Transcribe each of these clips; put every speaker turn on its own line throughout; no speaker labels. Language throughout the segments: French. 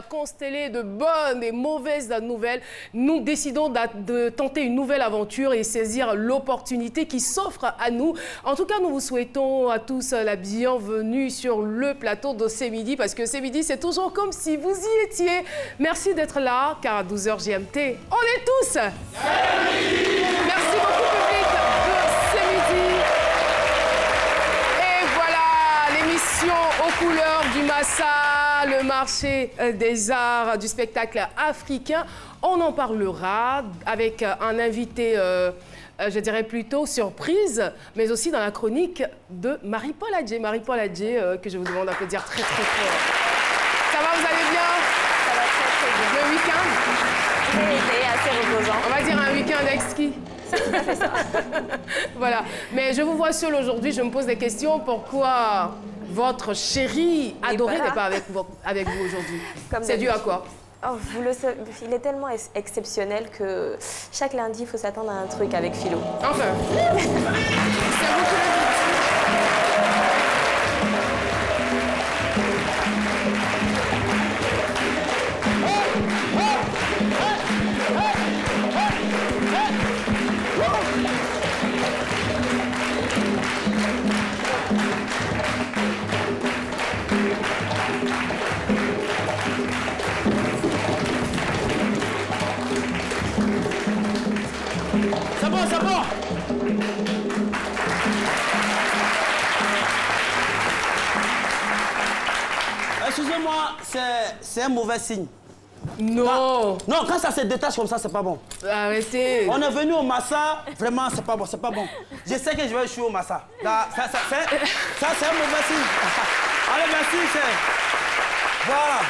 constellé de bonnes et mauvaises nouvelles, nous décidons de tenter une nouvelle aventure et saisir l'opportunité qui s'offre à nous. En tout cas, nous vous souhaitons à tous la bienvenue sur le plateau de C'est Midi, parce que C'est Midi, c'est toujours comme si vous y étiez. Merci d'être là, car à 12h GMT, on est tous. Merci beaucoup, public de C'est Midi. Et voilà, l'émission aux couleurs du Massa, le marché des arts, du spectacle africain. On en parlera avec un invité, je dirais plutôt surprise, mais aussi dans la chronique de Marie-Paul Adjé. Marie-Paul Adjé, que je vous demande d'applaudir très très fort. Ça va, vous allez bien?
Ça va très très bien.
Le week-end?
Très été, assez reposant.
On va dire un week-end exquis.
C'est tout à fait ça.
Voilà. Mais je vous vois seule aujourd'hui, je me pose des questions. Pourquoi votre chéri adoré n'est pas avec vous aujourd'hui? C'est dû à quoi?
Oh, vous le savez, il est tellement exceptionnel que chaque lundi, il faut s'attendre à un truc avec Philo.
Enfin. C'est vous qui le dites.
C'est bon, c'est bon. Excusez-moi, c'est un mauvais signe.
Non.
Non, quand ça se détache comme ça, c'est pas bon.
Arrêtez.
On est venu au Massa, vraiment, c'est pas bon, c'est pas bon. Je sais que je vais échouer au Massa. Ça, c'est un mauvais signe. Allez, merci, c'est... Voilà.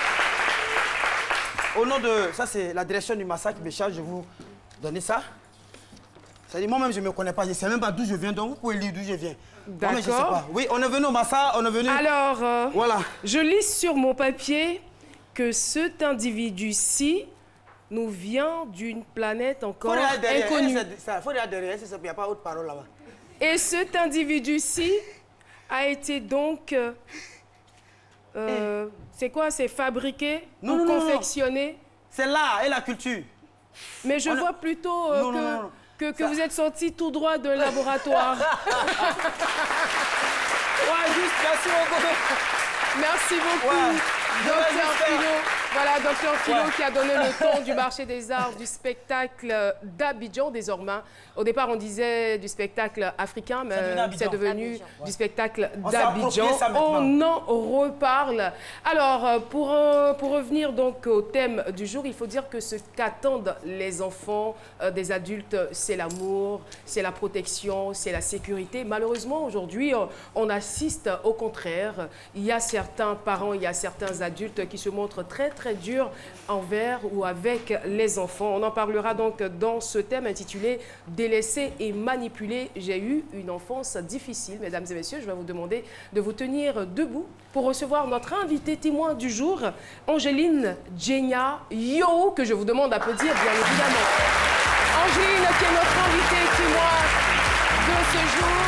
Au nom de... Ça, c'est la direction du Massa qui me charge de vous donner ça. C'est-à-dire, moi-même, je ne me connais pas. Je ne sais même pas d'où je viens, donc vous pouvez lire d'où je viens.
D'accord.
Je sais pas. Oui, on est venu au Massa, on est venu...
Alors,
voilà.
Je lis sur mon papier que cet individu-ci nous vient d'une planète encore inconnue.
Il faut regarder derrière, il n'y a pas autre parole là-bas.
Et cet individu-ci a été donc... c'est quoi? C'est fabriqué ou confectionné?
C'est l'art et la culture.
Mais je vois plutôt que vous êtes sorti tout droit d'un laboratoire.
Ouais, juste, merci beaucoup.
Merci beaucoup, Docteur Philo. Voilà, Docteur Philo qui a donné le ton du marché des arts du spectacle d'Abidjan désormais. Au départ, on disait du spectacle africain, mais c'est devenu du spectacle d'Abidjan. On en reparle. Alors, pour revenir donc au thème du jour, il faut dire que ce qu'attendent les enfants des adultes, c'est l'amour, c'est la protection, c'est la sécurité. Malheureusement, aujourd'hui, on assiste au contraire. Il y a certains parents, il y a certains adultes qui se montrent très durs envers ou avec les enfants. On en parlera donc dans ce thème intitulé « Délaissé et manipulé ». J'ai eu une enfance difficile. Mesdames et messieurs, je vais vous demander de vous tenir debout pour recevoir notre invité témoin du jour, Angéline Djenya Yo, que je vous demande d'applaudir bien évidemment. Angéline qui est notre invitée témoin de ce jour.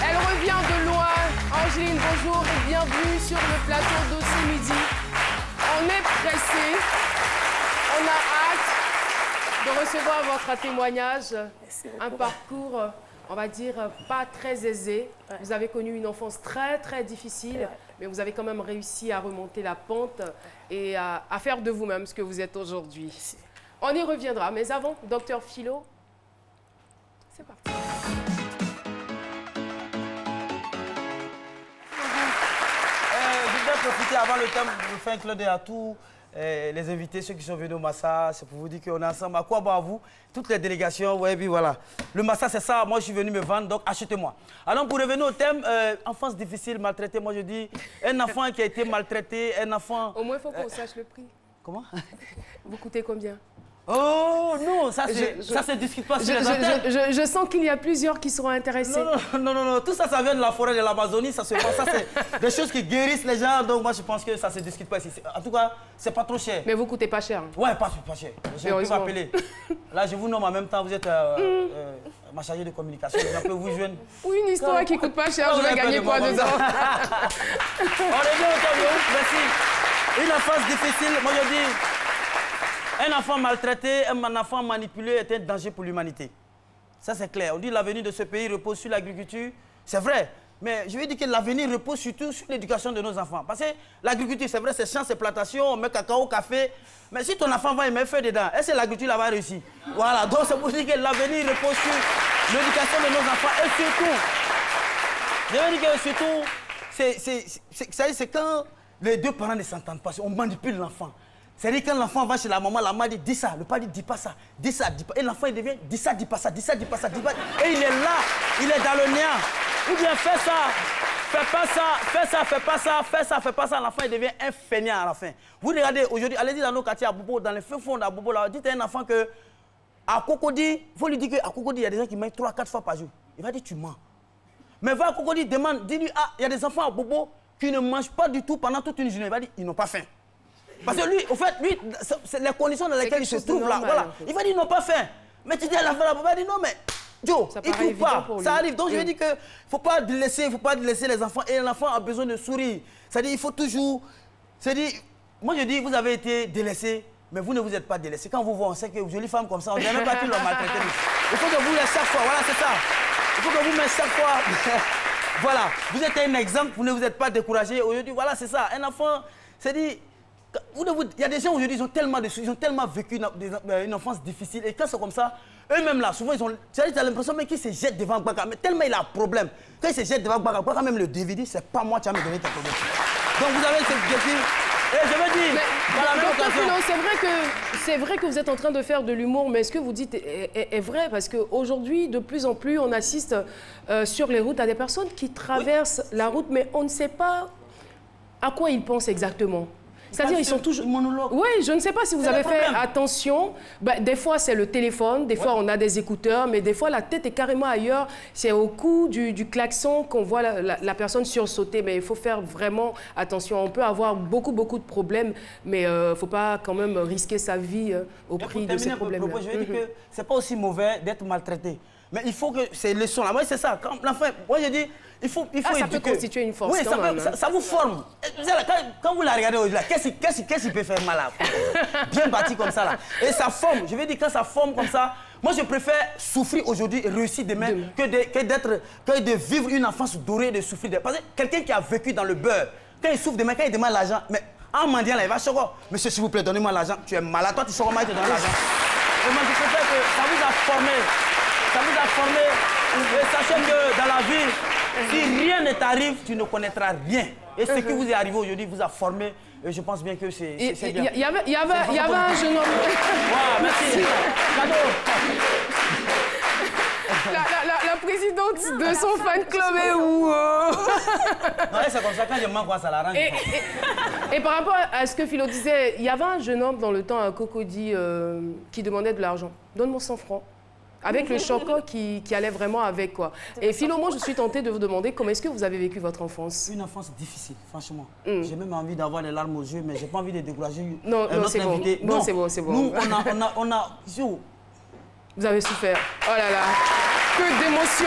Elle revient de loin. Angéline, bonjour et bienvenue sur le plateau de Ce Midi. On est pressé, on a hâte de recevoir votre témoignage. Un parcours, on va dire, pas très aisé. Vous avez connu une enfance très difficile, mais vous avez quand même réussi à remonter la pente et à faire de vous-même ce que vous êtes aujourd'hui. On y reviendra, mais avant, Docteur Philo, c'est parti.
Profiter avant le thème de faire un clin d'œil à tous les invités, ceux qui sont venus au Massa. C'est pour vous dire qu'on est ensemble. À quoi bon à vous? Toutes les délégations, ouais, puis voilà. Le Massa, c'est ça. Moi, je suis venu me vendre, donc achetez-moi. Alors, pour revenir au thème, enfance difficile, maltraitée, moi je dis, un enfant qui a été maltraité, un enfant...
Au moins, il faut qu'on sache le prix.
Comment?
Vous coûtez combien?
Oh non, ça se discute pas sur les antennes.
Je sens qu'il y a plusieurs qui seront intéressés.
Non, tout ça, ça vient de la forêt de l'Amazonie, ça se passe, ça c'est des choses qui guérissent les gens, donc moi je pense que ça se discute pas ici. En tout cas, c'est pas trop cher.
Mais vous coûtez pas cher. Hein.
Ouais, pas cher. Je peux m'appeler. Là, je vous nomme en même temps, vous êtes ma chargée de communication, je peux vous joindre.
Oui, une histoire qui coûte pas cher, je vais gagner quoi dedans?
On revient au tableau, merci. Une enfance difficile, moi je dis, un enfant maltraité, un enfant manipulé est un danger pour l'humanité. Ça c'est clair. On dit que l'avenir de ce pays repose sur l'agriculture. C'est vrai. Mais je veux dire que l'avenir repose surtout sur l'éducation de nos enfants. Parce que l'agriculture, c'est vrai, c'est champs, c'est plantations, on met cacao, café. Mais si ton enfant va y mettre feu dedans, est-ce que l'agriculture va réussir? Voilà, donc c'est pour dire que l'avenir repose sur l'éducation de nos enfants. Et surtout, je veux dire que surtout, c'est quand les deux parents ne s'entendent pas, on manipule l'enfant. C'est-à-dire quand l'enfant va chez la maman dit dis ça, le père dit dis pas ça, dis ça, dis pas. Et l'enfant il devient dis ça, dis pas ça, dis ça, dis pas ça, dis pas. Et il est là, il est dans le néant. Ou bien fais ça, fais pas ça, fais ça, fais pas ça, fais ça, fais pas ça. L'enfant il devient un feignant à la fin. Vous regardez aujourd'hui, allez-y dans nos quartiers à Bobo, dans les feux fonds à Bobo, là, dites à un enfant que à Cocody, il faut lui dire qu'à Cocody, il y a des gens qui mangent 3-4 fois par jour. Il va dire tu mens. Mais va à Cocody, demande, dis-lui, ah, il y a des enfants à Bobo qui ne mangent pas du tout pendant toute une journée. Il va dire, ils n'ont pas faim. Parce que lui, au fait, lui, c'est les conditions dans lesquelles il se trouve là. Voilà. Il va dire, ils n'ont pas faim. Mais tu dis à l'enfant, il va dire, non, mais Joe, il ne trouve pas. Ça arrive. Donc je veux dire qu'il ne faut pas laisser les enfants. Et l'enfant a besoin de sourire. C'est-à-dire, il faut toujours. C'est-à-dire, moi je dis, vous avez été délaissé, mais vous ne vous êtes pas délaissé. Quand vous voyez, on sait que vous jolie femme comme ça, on ne dirait même pas qu'ils l'ont maltraité. Il faut que vous laissez chaque fois. Voilà, c'est ça. Il faut que vous mettez chaque fois. Voilà, vous êtes un exemple, vous ne vous êtes pas découragé. Aujourd'hui, voilà, c'est ça. Un enfant, c'est-à-dire, il y a des gens aujourd'hui, ils ont tellement vécu une enfance difficile. Et quand c'est comme ça, eux-mêmes là, souvent, tu as l'impression qu'ils se jettent devant Gbagba. Mais tellement il a un problème. Quand ils se jettent devant Gbagba, Gbagba même le DVD, c'est pas moi qui vas me donner ton problème. Donc vous avez ce défi. Et je veux dire,
c'est vrai que vous êtes en train de faire de l'humour, mais ce que vous dites est vrai, parce qu'aujourd'hui, de plus en plus, on assiste sur les routes à des personnes qui traversent la route, mais on ne sait pas à quoi ils pensent exactement. C'est-à-dire, ils sont toujours...
monologue.
Oui, je ne sais pas si vous avez fait attention. Ben, des fois, c'est le téléphone, des fois, on a des écouteurs, mais des fois, la tête est carrément ailleurs. C'est au coup du klaxon qu'on voit la personne sursauter. Mais il faut faire vraiment attention. On peut avoir beaucoup de problèmes, mais il ne faut pas quand même risquer sa vie au prix de ces problèmes-là.
Je veux dire que ce n'est pas aussi mauvais d'être maltraité. Mais il faut que ces leçons-là, moi, c'est ça. Moi, je dis... Il faut
ça peut constituer une force.
Oui,
quand même,
ça vous forme. Quand vous la regardez aujourd'hui, qu'est-ce qui peut faire mal là? Bien bâti comme ça là. Et ça forme. Je veux dire, quand ça forme comme ça, moi je préfère souffrir aujourd'hui et réussir demain que de vivre une enfance dorée et de souffrir. Parce que quelqu'un qui a vécu dans le beurre, quand il souffre demain, quand il demande l'argent, mais en mendiant là, il va choquer. Monsieur, s'il vous plaît, donnez-moi l'argent. Tu es malade. Toi, tu sauras mal, tu te donnes l'argent. Et moi, je préfère que ça vous a formé. Ça vous a formé. Et sachez que dans la vie, si rien ne t'arrive, tu ne connaîtras rien. Et ce qui vous est arrivé aujourd'hui vous a formé. Et je pense bien que c'est bien.
Il y avait un jeune homme.
Wow, merci. Cadeau.
La présidente de son fan club est où?
Non, c'est comme ça, quand je manque quoi, ça la rend.
Et par rapport à ce que Philo disait, il y avait un jeune homme dans le temps à Cocody qui demandait de l'argent. Donne-moi 100 francs. Avec le choc qui allait vraiment avec, quoi. Et Philo, moi, je suis tentée de vous demander comment est-ce que vous avez vécu votre enfance?
Une enfance difficile, franchement. J'ai même envie d'avoir les larmes aux yeux, mais j'ai pas envie de décourager
notre invité. Non, c'est bon, c'est bon.
Nous, on a...
Vous avez souffert. Oh là là, que d'émotions.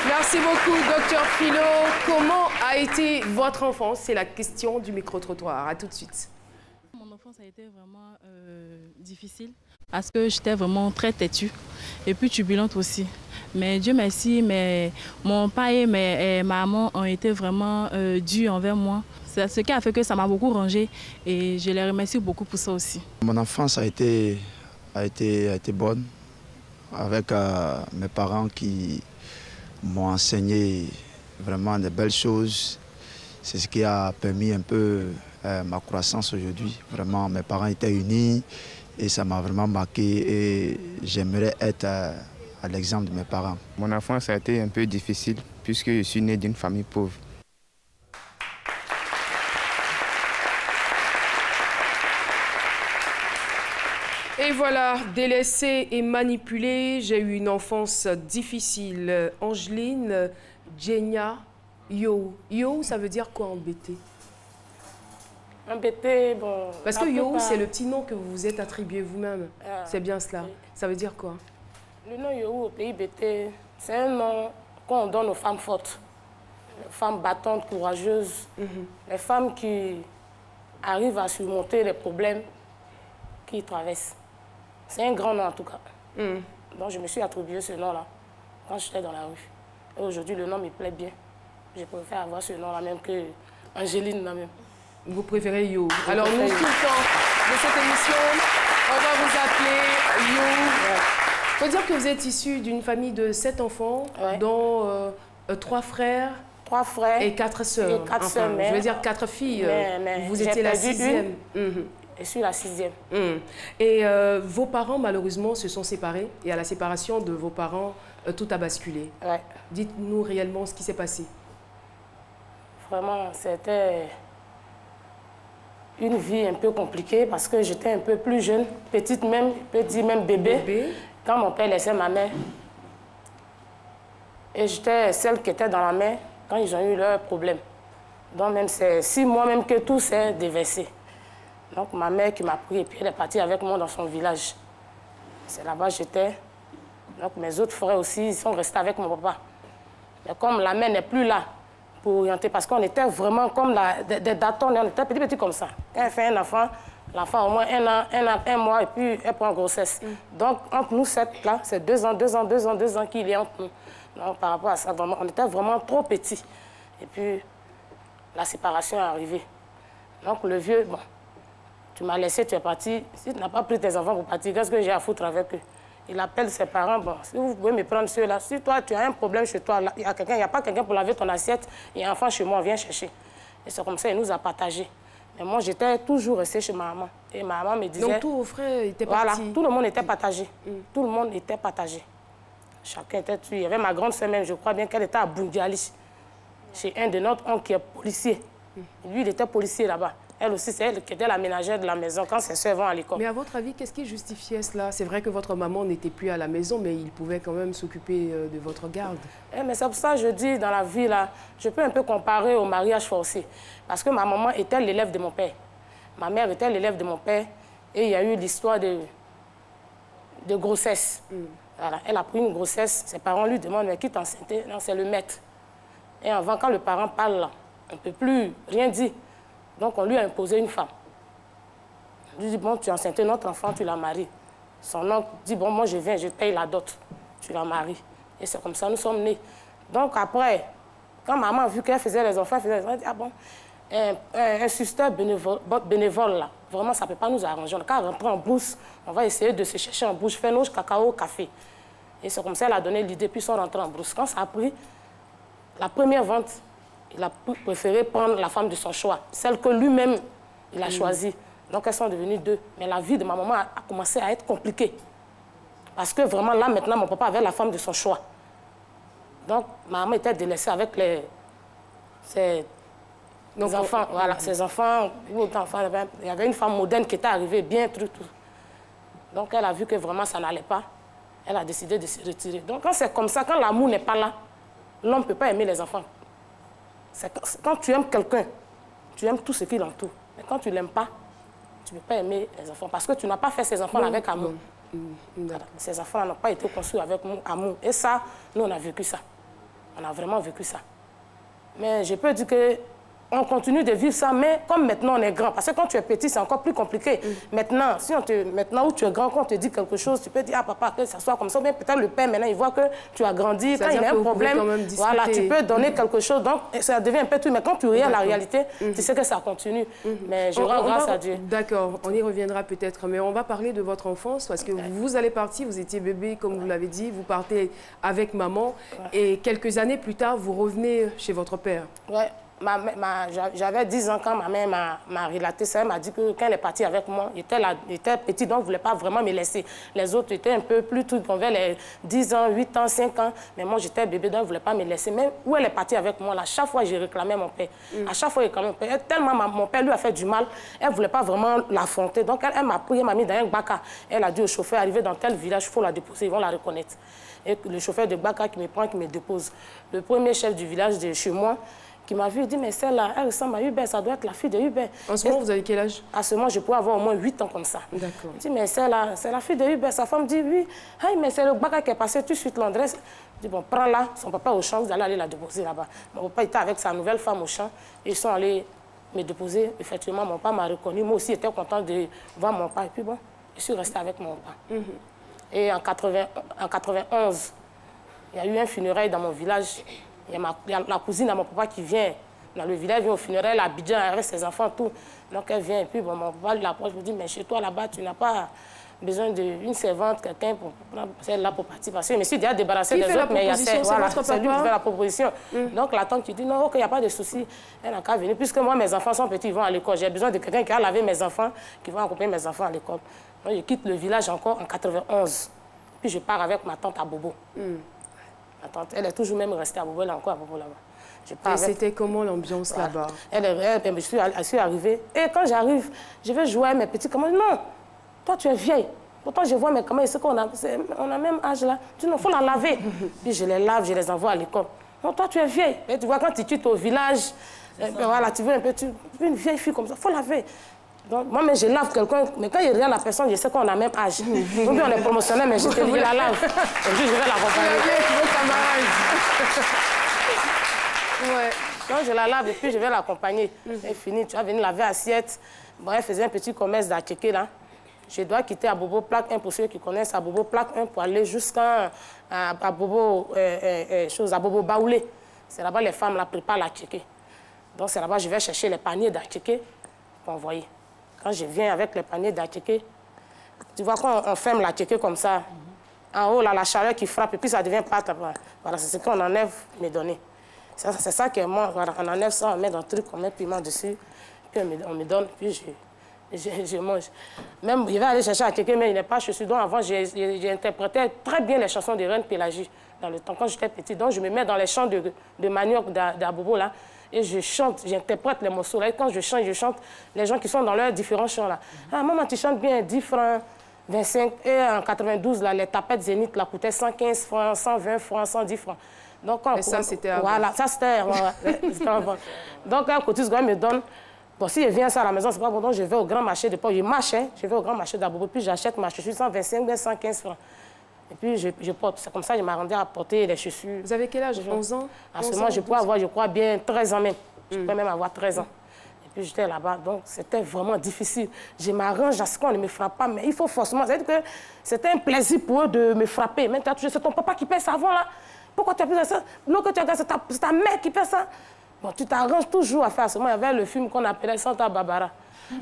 Merci beaucoup, docteur Philo. Comment a été votre enfance? C'est la question du micro-trottoir. À tout de suite.
Mon enfance a été vraiment difficile parce que j'étais vraiment très têtue et puis turbulente aussi. Mais Dieu merci, mon père et ma maman ont été vraiment durs envers moi. C'est ce qui a fait que ça m'a beaucoup rangée et je les remercie beaucoup pour ça aussi.
Mon enfance a été bonne avec mes parents qui m'ont enseigné vraiment de belles choses. C'est ce qui a permis un peu ma croissance aujourd'hui. Vraiment, mes parents étaient unis et ça m'a vraiment marqué et j'aimerais être à l'exemple de mes parents.
Mon enfance a été un peu difficile puisque je suis né d'une famille pauvre.
Et voilà, délaissée et manipulée, j'ai eu une enfance difficile. Angeline, Djenya, Yo. Yo, ça veut dire quoi en BT?
Embêté, bon...
Parce que Yo, c'est le petit nom que vous vous êtes attribué vous-même. C'est bien cela. Oui. Ça veut dire quoi?
Le nom Yo au pays BT, c'est un nom qu'on donne aux femmes fortes. Les femmes battantes, courageuses. Les femmes qui arrive à surmonter les problèmes qu'il traverse. C'est un grand nom en tout cas. Donc je me suis attribué ce nom-là quand j'étais dans la rue. Et aujourd'hui, le nom me plaît bien. Je préfère avoir ce nom-là même que Angéline là même.
Vous préférez Yo. Alors nous, tout le temps de cette émission, on va vous appeler Yo. Il faut dire que vous êtes issu d'une famille de 7 enfants, dont 3 frères.
3 frères
et 4 sœurs.
Et 4 sœurs,
je veux dire 4 filles.
Mais
vous étiez la 6e.
Je suis la 6e.
Et vos parents, malheureusement, se sont séparés. Et à la séparation de vos parents, tout a basculé.
Ouais.
Dites-nous réellement ce qui s'est passé.
Vraiment, c'était une vie un peu compliquée parce que j'étais un peu plus jeune, petite même, petit même bébé, quand mon père laissait ma mère. Et j'étais celle qui était dans la mer quand ils ont eu leurs problèmes. Donc même c'est 6 mois même que tout s'est déversé. Donc ma mère qui m'a pris et puis elle est partie avec moi dans son village. C'est là-bas que j'étais. Donc mes autres frères aussi, ils sont restés avec mon papa. Mais comme la mère n'est plus là pour orienter, parce qu'on était vraiment comme des datons, on était petits comme ça. Quand elle fait un enfant, l'enfant au moins un mois et puis elle prend grossesse. Donc entre nous 7 là, c'est 2 ans qu'il est entre nous. Donc, par rapport à ça, vraiment, on était vraiment trop petits. Et puis, la séparation est arrivée. Donc, le vieux, bon, tu m'as laissé, tu es parti. Si tu n'as pas pris tes enfants pour partir, qu'est-ce que j'ai à foutre avec eux? Il appelle ses parents, bon, si vous pouvez me prendre ceux-là. Si toi, tu as un problème chez toi, il n'y a pas quelqu'un pour laver ton assiette, il y a un enfant chez moi, viens chercher. Et c'est comme ça, il nous a partagés. Mais moi, j'étais toujours restée chez ma maman. Et ma maman me disait...
Donc, tous vos frères étaient partis?
Voilà, tout le monde était partagé. Tout le monde était partagé. Chacun était tué. Il y avait ma grande sœur même, je crois bien qu'elle était à Bundiali, chez un de notre oncle qui est policier. Lui, il était policier là-bas. Elle aussi, c'est elle qui était la ménagère de la maison quand ses sœurs vont à l'école.
Mais à votre avis, qu'est-ce qui justifiait cela? C'est vrai que votre maman n'était plus à la maison, mais il pouvait quand même s'occuper de votre garde.
Mais c'est pour ça que je dis, dans la vie, là, je peux un peu comparer au mariage forcé. Parce que ma maman était l'élève de mon père. Ma mère était l'élève de mon père. Et il y a eu l'histoire de grossesse. Voilà. Elle a pris une grossesse, ses parents lui demandent, mais qui t'enceintait? Non, c'est le maître. Et avant, quand le parent parle, là, on ne peut plus rien dire. Donc, on lui a imposé une femme. On lui dit, bon, tu as enceinté notre enfant, tu la maries. Son oncle dit, bon, moi, je viens, je paye la dot. Tu la maries. Et c'est comme ça, nous sommes nés. Donc, après, quand maman a vu qu'elle faisait les enfants, elle dit, ah bon, un suster bénévole, là, vraiment, ça ne peut pas nous arranger. Quand on rentre en brousse, on va essayer de se chercher en brousse, faire nos cacao, café. Et c'est comme ça qu'elle a donné l'idée, puis ils sont rentrés en brousse. Quand ça a pris, la première vente, il a préféré prendre la femme de son choix, celle que lui-même, il a choisie. Donc, elles sont devenues 2. Mais la vie de ma maman a commencé à être compliquée. Parce que vraiment, là, maintenant, mon papa avait la femme de son choix. Donc, ma maman était délaissée avec ses enfants. Voilà, ses enfants. Il y avait une femme moderne qui était arrivée, bien, tout. Donc, elle a vu que vraiment, ça n'allait pas. Elle a décidé de se retirer. Donc, quand c'est comme ça, quand l'amour n'est pas là, l'homme ne peut pas aimer les enfants. Quand tu aimes quelqu'un, tu aimes tout ce qui l'entoure. Mais quand tu ne l'aimes pas, tu ne peux pas aimer les enfants. Parce que tu n'as pas fait ces enfants avec amour. Voilà. Ces enfants n'ont pas été construits avec amour. Et ça, nous, on a vécu ça. On a vraiment vécu ça. Mais je peux dire qu'on continue de vivre ça, mais comme maintenant on est grand. Parce que quand tu es petit, c'est encore plus compliqué. Maintenant, maintenant où tu es grand, quand on te dit quelque chose, tu peux dire, ah papa, que ça soit comme ça. Mais peut-être le père, maintenant, il voit que tu as grandi. Quand il y a un problème, voilà, tu peux donner quelque chose. Donc, ça devient un peu tout. Mais quand tu regardes la réalité, tu sais que ça continue. Mais je rends grâce à Dieu.
D'accord, on y reviendra peut-être. Mais on va parler de votre enfance, parce que vous allez partir, vous étiez bébé, comme vous l'avez dit, vous partez avec maman. Et quelques années plus tard, vous revenez chez votre père.
Ouais. J'avais 10 ans quand ma mère m'a relaté ça. Elle m'a dit que quand elle est partie avec moi, il était petit, donc elle ne voulait pas vraiment me laisser. Les autres étaient un peu plus trucs, on avait les 10 ans, 8 ans, 5 ans. Mais moi, j'étais bébé, donc elle ne voulait pas me laisser. Même où elle est partie avec moi, là, à chaque fois, j'ai réclamé mon père. À chaque fois, j'ai réclamé mon père. Et tellement mon père lui a fait du mal, elle ne voulait pas vraiment l'affronter. Donc elle m'a pris, elle m'a mis dans un baka. Elle a dit au chauffeur, arrivé dans tel village, il faut la déposer, ils vont la reconnaître. Et le chauffeur de baka qui me prend, qui me dépose. Le premier chef du village de chez moi, qui m'a vu, il dit, mais celle-là, elle ressemble à Hubert, ça doit être la fille de Hubert.
En ce moment, vous avez quel âge?
À ce moment, je pourrais avoir au moins 8 ans comme ça.
D'accord.
Il dit, mais celle-là, c'est la fille de Hubert. Sa femme dit, oui. Hey, mais c'est le baka qui est passé tout de suite l'adresse. Je dis, bon, prends-la, son papa au champ, vous allez aller la déposer là-bas. Mon papa était avec sa nouvelle femme au champ. Ils sont allés me déposer. Effectivement, mon père m'a reconnu. Moi aussi, j'étais content de voir mon père. Et puis bon, je suis restée avec mon père. Et en 91, il y a eu un funérail dans mon village. Il y a la cousine à mon papa qui vient dans le village, vient au funérail à Abidjan avec ses enfants, tout. Donc elle vient et puis bon, mon papa l'approche, me dit, mais chez toi là-bas, tu n'as pas besoin d'une servante, quelqu'un pour prendre celle-là pour partir. Parce que je me suis déjà débarrassée des autres, mais il y a c'est lui qui fait la proposition. Donc la tante qui dit, non, ok, il n'y a pas de souci, elle n'a qu'à venir. Puisque moi, mes enfants sont petits, ils vont à l'école. J'ai besoin de quelqu'un qui a lavé mes enfants, qui va accompagner mes enfants à l'école. Donc je quitte le village encore en 91. Puis je pars avec ma tante à Bobo. Ma tante, elle est toujours même restée à Bobo, elle est encore à Bobo là-bas.
Et c'était comment l'ambiance là-bas?
Je suis arrivée. Et quand j'arrive, je vais jouer à mes petits camarades. Non, toi tu es vieille. Pourtant je vois mes camarades, on a même âge là. Tu dis non, il faut la laver. Puis je les lave, je les envoie à l'école. Non, toi tu es vieille. Et tu vois, quand tu quittes au village, voilà, tu veux un peu, une vieille fille comme ça, il faut laver. Donc, moi, je lave quelqu'un, mais quand il regarde la personne, je sais qu'on a même âge. Donc, on est promotionnel, mais je te dis, la lave. Et puis, je vais l'accompagner. Ouais. Donc, je la lave et puis je vais l'accompagner. Elle finit, tu vas venir laver l'assiette. Bon, elle faisait un petit commerce d'Atchéké, là. Je dois quitter Abobo Plaque 1 pour ceux qui connaissent Abobo Plaque 1 pour aller jusqu'à Abobo Baoulé. C'est là-bas les femmes la préparent l'Atchéké. Donc, c'est là-bas je vais chercher les paniers d'Atchéké pour envoyer. Quand je viens avec les paniers d'Atchéké, tu vois quand on ferme l'Atchéké comme ça, en haut, là, la chaleur qui frappe, et puis ça devient pâte. Voilà, c'est ce qu'on enlève, me donner. C'est ça que moi, voilà, on enlève ça, on met dans le truc, on met piment dessus, puis on me donne, puis je mange. Même, je vais aller chercher Atchéké, mais il n'est pas chaussure. Donc avant, j'ai interprété très bien les chansons de Reine Pélagie dans le temps, quand j'étais petite. Donc je me mets dans les chants de manioc d'Abobo, là. Et je chante, j'interprète les morceaux. Là, et quand je chante, les gens qui sont dans leurs différents chants là. Ah, maman, tu chantes bien, 10 francs, 25. Et en 92, là, les tapettes Zénith là, coûtaient 115 francs, 120 francs, 110 francs. Donc,
et ça, c'était avant.
Voilà, ça, c'était avant. Donc, un cotise me donne. Bon, si je viens ça à la maison, c'est pas bon. Donc, je vais au grand marché de Port. Je marche, hein, je vais au grand marché d'Abobo, puis j'achète ma chaussure 125 ou 115 francs. Et puis, je porte. C'est comme ça que je m'arrondis à porter les chaussures.
Vous avez quel âge? 11 ans?
À ce moment, je pourrais avoir, je crois bien, 13 ans même. Je peux même avoir 13 ans. Et puis, j'étais là-bas. Donc, c'était vraiment difficile. Je m'arrange à ce qu'on ne me frappe pas, mais il faut forcément... C'est-à-dire que c'était un plaisir pour eux de me frapper. Maintenant, c'est ton papa qui paie ça avant, là. Pourquoi tu as fait ça? L'eau que tu as gagné, c'est ta mère qui paie ça. Bon, tu t'arranges toujours à faire ça. Moi, il y avait le film qu'on appelait Santa Barbara.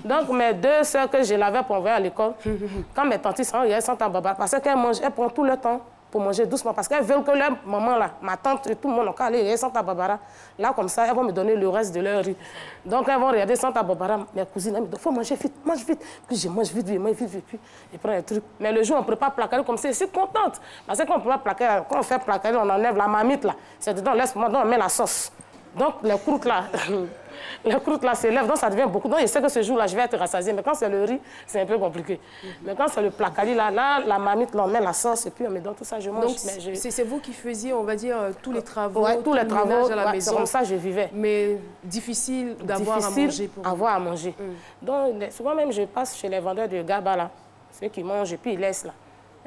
Donc, mes deux sœurs que je l'avais pour envoyer à l'école, quand mes tantes sont, il y a Santa Barbara, parce qu'elles mangent, elles prennent tout le temps pour manger doucement, parce qu'elles veulent que leur maman, là, ma tante et tout le monde, quand aller à Santa Barbara, là, comme ça, elles vont me donner le reste de leur riz. Donc, elles vont regarder Santa Barbara, mes cousines, elles me disent, il faut manger vite, mange vite. Puis je mange vite, puis je prends un truc. Mais le jour où on ne prépare placaré comme ça, je suis contente. Parce que quand on prépare placaré, quand on fait placaré, on enlève la marmite, là. C'est dedans, laisse-moi, on met la sauce. Donc, les croûtes là s'élèvent, donc ça devient beaucoup. Donc, je sais que ce jour-là, je vais être rassasiée. Mais quand c'est le riz, c'est un peu compliqué. Mais quand c'est le placali, là, la marmite, là, on met la sauce et puis on me donne tout ça, je mange.
Donc, c'est vous qui faisiez, on va dire, tous les travaux,
ouais, tous les travaux
à la maison.
C'est comme ça que je vivais.
Mais difficile d'avoir à manger pour vous.
Avoir à manger. Donc, souvent même, je passe chez les vendeurs de gaba, là, ceux qui mangent et puis ils laissent, là.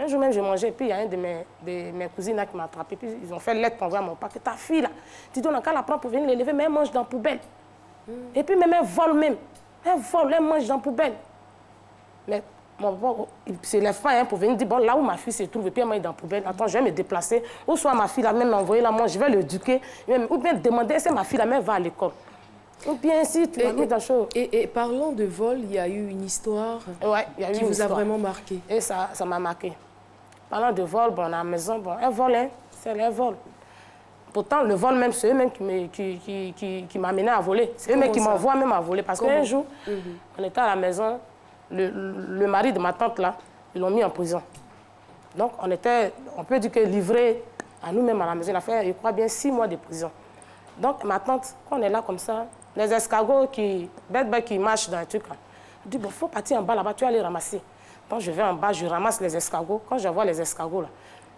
Un jour même, je mangeais, puis il y a un de mes cousines là, qui m'a attrapé, puis ils ont fait lettre pour envoyer à mon père que ta fille, là, tu dois la prendre pour venir l'élever, mais elle mange dans la poubelle. Et puis même, elle vole même. Elle vole, elle mange dans la poubelle. Mais mon papa, il ne se lève pas hein, pour venir dire, bon, là où ma fille se trouve, et puis elle mange dans la poubelle, attends, je vais me déplacer. Ou soit ma fille, là, même m'envoyer là, moi, je vais l'éduquer. Ou bien demander si ma fille, là, même va à l'école. Ou bien si tu l'as mis dans le show.
Et parlant de vol, il y a eu une histoire qui vous a vraiment marqué.
Et ça m'a marqué. Parlant de vol, bon, à la maison, bon, un vol, hein, c'est un vol. Pourtant, le vol même, c'est eux-mêmes qui m'amenaient à voler. C'est eux-mêmes qui m'envoient même à voler. Parce qu'un jour, on était à la maison, le mari de ma tante, là, ils l'ont mis en prison. Donc, on peut dire que livré à nous-mêmes à la maison, il a fait, je crois bien, 6 mois de prison. Donc, ma tante, quand on est là comme ça, les escargots qui marchent dans un truc, là, elle dit, bon, il faut partir en bas là-bas, tu vas les ramasser. Donc, je vais en bas, je ramasse les escargots. Quand je vois les escargots, là,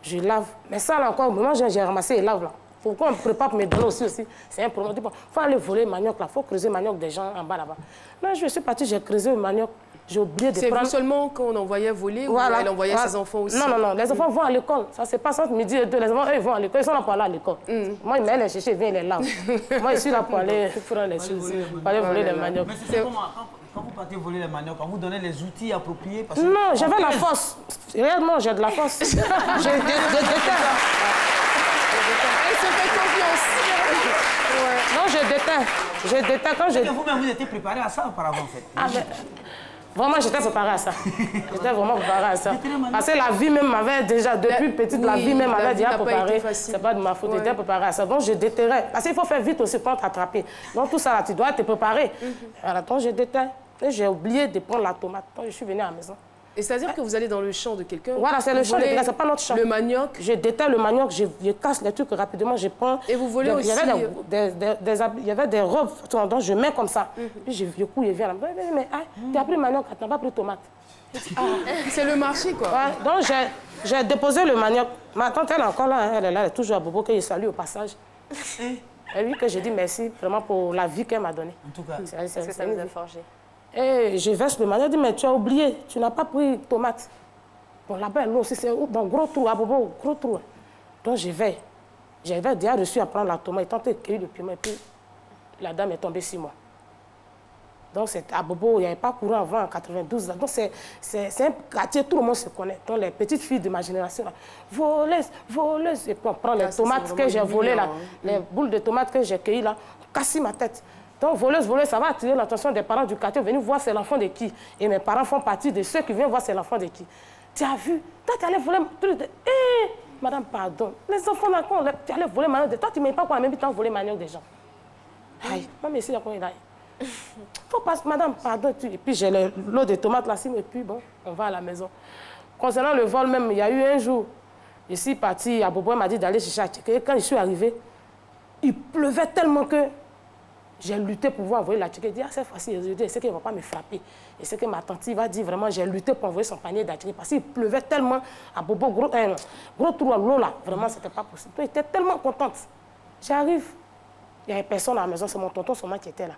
je lave. Mais ça, là encore, au moment où j'ai ramassé et lave, là, pourquoi on me prépare pour me donner aussi, c'est un problème. Il faut aller voler le manioc, là, il faut creuser le manioc des gens en bas là-bas. Là, je suis partie, j'ai creusé le manioc. j'ai oublié de prendre...
C'est vous seulement qu'on envoyait voler ou elle envoyait ses enfants aussi?
Non, les enfants vont à l'école. Ça se passe entre midi et 2. Les enfants, eux, ils vont à l'école. Ils sont là pour aller à l'école. Moi, il m'aide les chercher, il vient, il est là. Moi, je suis là pour aller prendre les choses, pour aller voler les maniocs.
Mais c'est comment, quand vous partez voler les maniocs, on vous donne les outils appropriés parce que...
Non, j'avais la force. Réellement, j'ai de la force. Je déterre.
Elle se fait confiance.
Non, je déterre. Je déterre quand je...
Vous-même, vous étiez préparé à ça auparavant, en fait.
Vraiment, j'étais préparée à ça. J'étais vraiment préparée à ça. Parce que la vie même m'avait déjà, depuis petite, la vie même m'avait déjà préparée. C'est pas de ma faute, j'étais préparée à ça. Donc, je déterrais. Parce qu'il faut faire vite aussi pour t'attraper. Donc, tout ça, là, tu dois te préparer. Alors, donc, je déterre. Et j'ai oublié de prendre la tomate. Donc, je suis venue à la maison.
Et c'est-à-dire que vous allez dans le champ de quelqu'un?
Voilà, c'est le champ de quelqu'un, c'est pas notre champ.
Le manioc?
Je déterre le manioc, je casse les trucs rapidement, je prends...
Et vous volez aussi?
Il y avait des robes, donc je mets comme ça. Puis je couille, il vient là. Mais tu as pris le manioc, tu n'as pas pris tomate.
C'est le marché, quoi.
Ouais, donc j'ai déposé le manioc. Ma tante, elle est encore là, elle est là, elle est toujours à Bobo, que je salue au passage. Et lui que j'ai dit merci vraiment pour la vie qu'elle m'a donnée.
En tout cas,
parce que ça nous a forgé.
Et je verse le manioc, je dis, mais tu as oublié, tu n'as pas pris tomate. Bon, là-bas, l'eau aussi, c'est dans gros trou, à Bobo, gros trou. Donc je vais. J'avais déjà reçu à prendre la tomate, tant que cueillir le piment, et puis la dame est tombée sur moi. Donc à Bobo, il n'y avait pas courant avant, en 92. Donc c'est un quartier, tout le monde se connaît. Donc les petites filles de ma génération, là, voleuse, voleuse. Et puis on prend les tomates que j'ai volées, là, les boules de tomates que j'ai cueillies, là, casser ma tête. Donc voleuse, voleuse, ça va attirer l'attention des parents du quartier, venir voir c'est l'enfant de qui. Et mes parents font partie de ceux qui viennent voir c'est l'enfant de qui. Tu as vu, toi tu allais voler... madame, pardon, les enfants là, tu allais voler manioc de... Toi tu ne m'aimes pas quoi, même tu as volé manioc des gens. Aïe, maman, ici, là, il a... Faut pas, madame, pardon. Et puis j'ai l'eau de tomates là, et puis bon, on va à la maison. Concernant le vol même, il y a eu un jour, je suis partie, à Bobo m'a dit d'aller chercher à Tchéké. Quand je suis arrivée, il pleuvait tellement que j'ai lutté pour pouvoir envoyer la Tchéké. Je dis, cette fois-ci, je sais qu'il ne va pas me frapper. Et c'est que ma tante va dire vraiment, j'ai lutté pour envoyer son panier d'Atchéké parce qu'il pleuvait tellement à Bobo, gros trou à l'eau là. Vraiment, c'était pas possible. J'étais tellement contente. J'arrive, il n'y avait personne à la maison, c'est mon tonton seulement qui était là.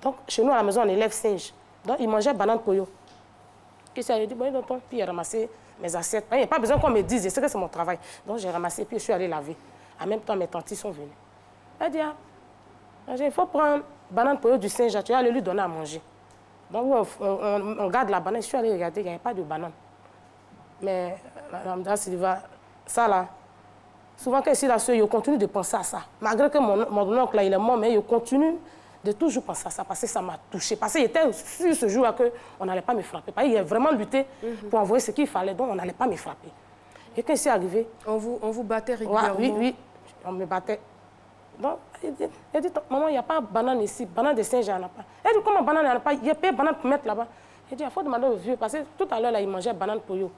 Donc, chez nous, à la maison, on élève singe. Donc, il mangeait banane poyo. Et ça, il dit, bon, tonton, puis il a ramassé mes assiettes. Il n'y a pas besoin qu'on me dise, je sais que c'est mon travail. Donc, j'ai ramassé, puis je suis allée laver. En même temps, mes tantes sont venues. Elle dit, il faut prendre banane poyo du singe, tu vas aller lui donner à manger. Donc, on garde la banane. Je suis allée regarder, il n'y avait pas de banane. Mais, Madame Sylva, ça là, souvent, quand je suis là, je continue de penser à ça. Malgré que mon oncle, là, il est mort, mais je continue de toujours penser à ça, parce que ça m'a touchée. Parce qu'il était sûr ce jour-là qu'on n'allait pas me frapper. Parce qu'il a vraiment lutté pour envoyer ce qu'il fallait, donc on n'allait pas me frapper. Et quand c'est arrivé...
On vous battait régulièrement?
Oui, on me battait. Donc, elle dit, maman, il n'y a pas de banane ici, banane de singe, il n'y en a pas. Elle dit, comment banane, il n'y en a pas? Il y a pas de banane pour mettre là-bas. Elle dit, il faut demander au vieux, parce que tout à l'heure, il mangeait banane pour eux. Donc,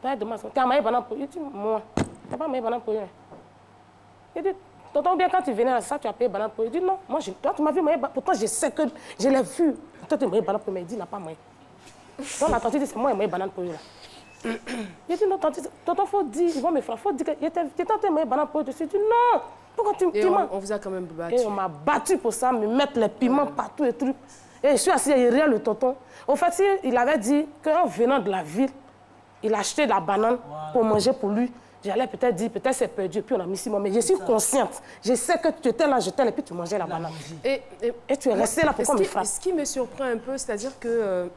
elle demande, tu as mangé banane pour eux? Il dit, moi, tu n'as pas mangé banane pour eux. Elle dit, tonton, bien quand tu venais à ça, tu as payé banane pour eux. Il dit, non, moi, toi, tu m'as vu manger, pourtant, je sais que je l'ai vu. Toi, tu as mangé banane pour eux, mais il dit, il n'a pas mangé. Donc, la tante dit, c'est moi, il a mangé banane pour eux. Il dit, non, tonton, il faut dire, ils vont me frapper, il faut dire que tu es tenté de manger banane pour eux. Je suis dit, non, pourquoi tu m'as...
On vous a quand même battu.
Et on m'a battu pour ça, me mettre les piments partout et trucs. Et je suis assis derrière le tonton. Au fait, il avait dit qu'en venant de la ville, il a acheté de la banane pour manger pour lui. J'allais peut-être dire, peut-être c'est perdu, puis on a mis 6 mois. Mais je suis consciente. Je sais que tu étais là, j'étais là, et puis tu mangeais la banane. Et tu es resté là pour qu'on me frappe.
Ce qui me surprend un peu, c'est-à-dire que...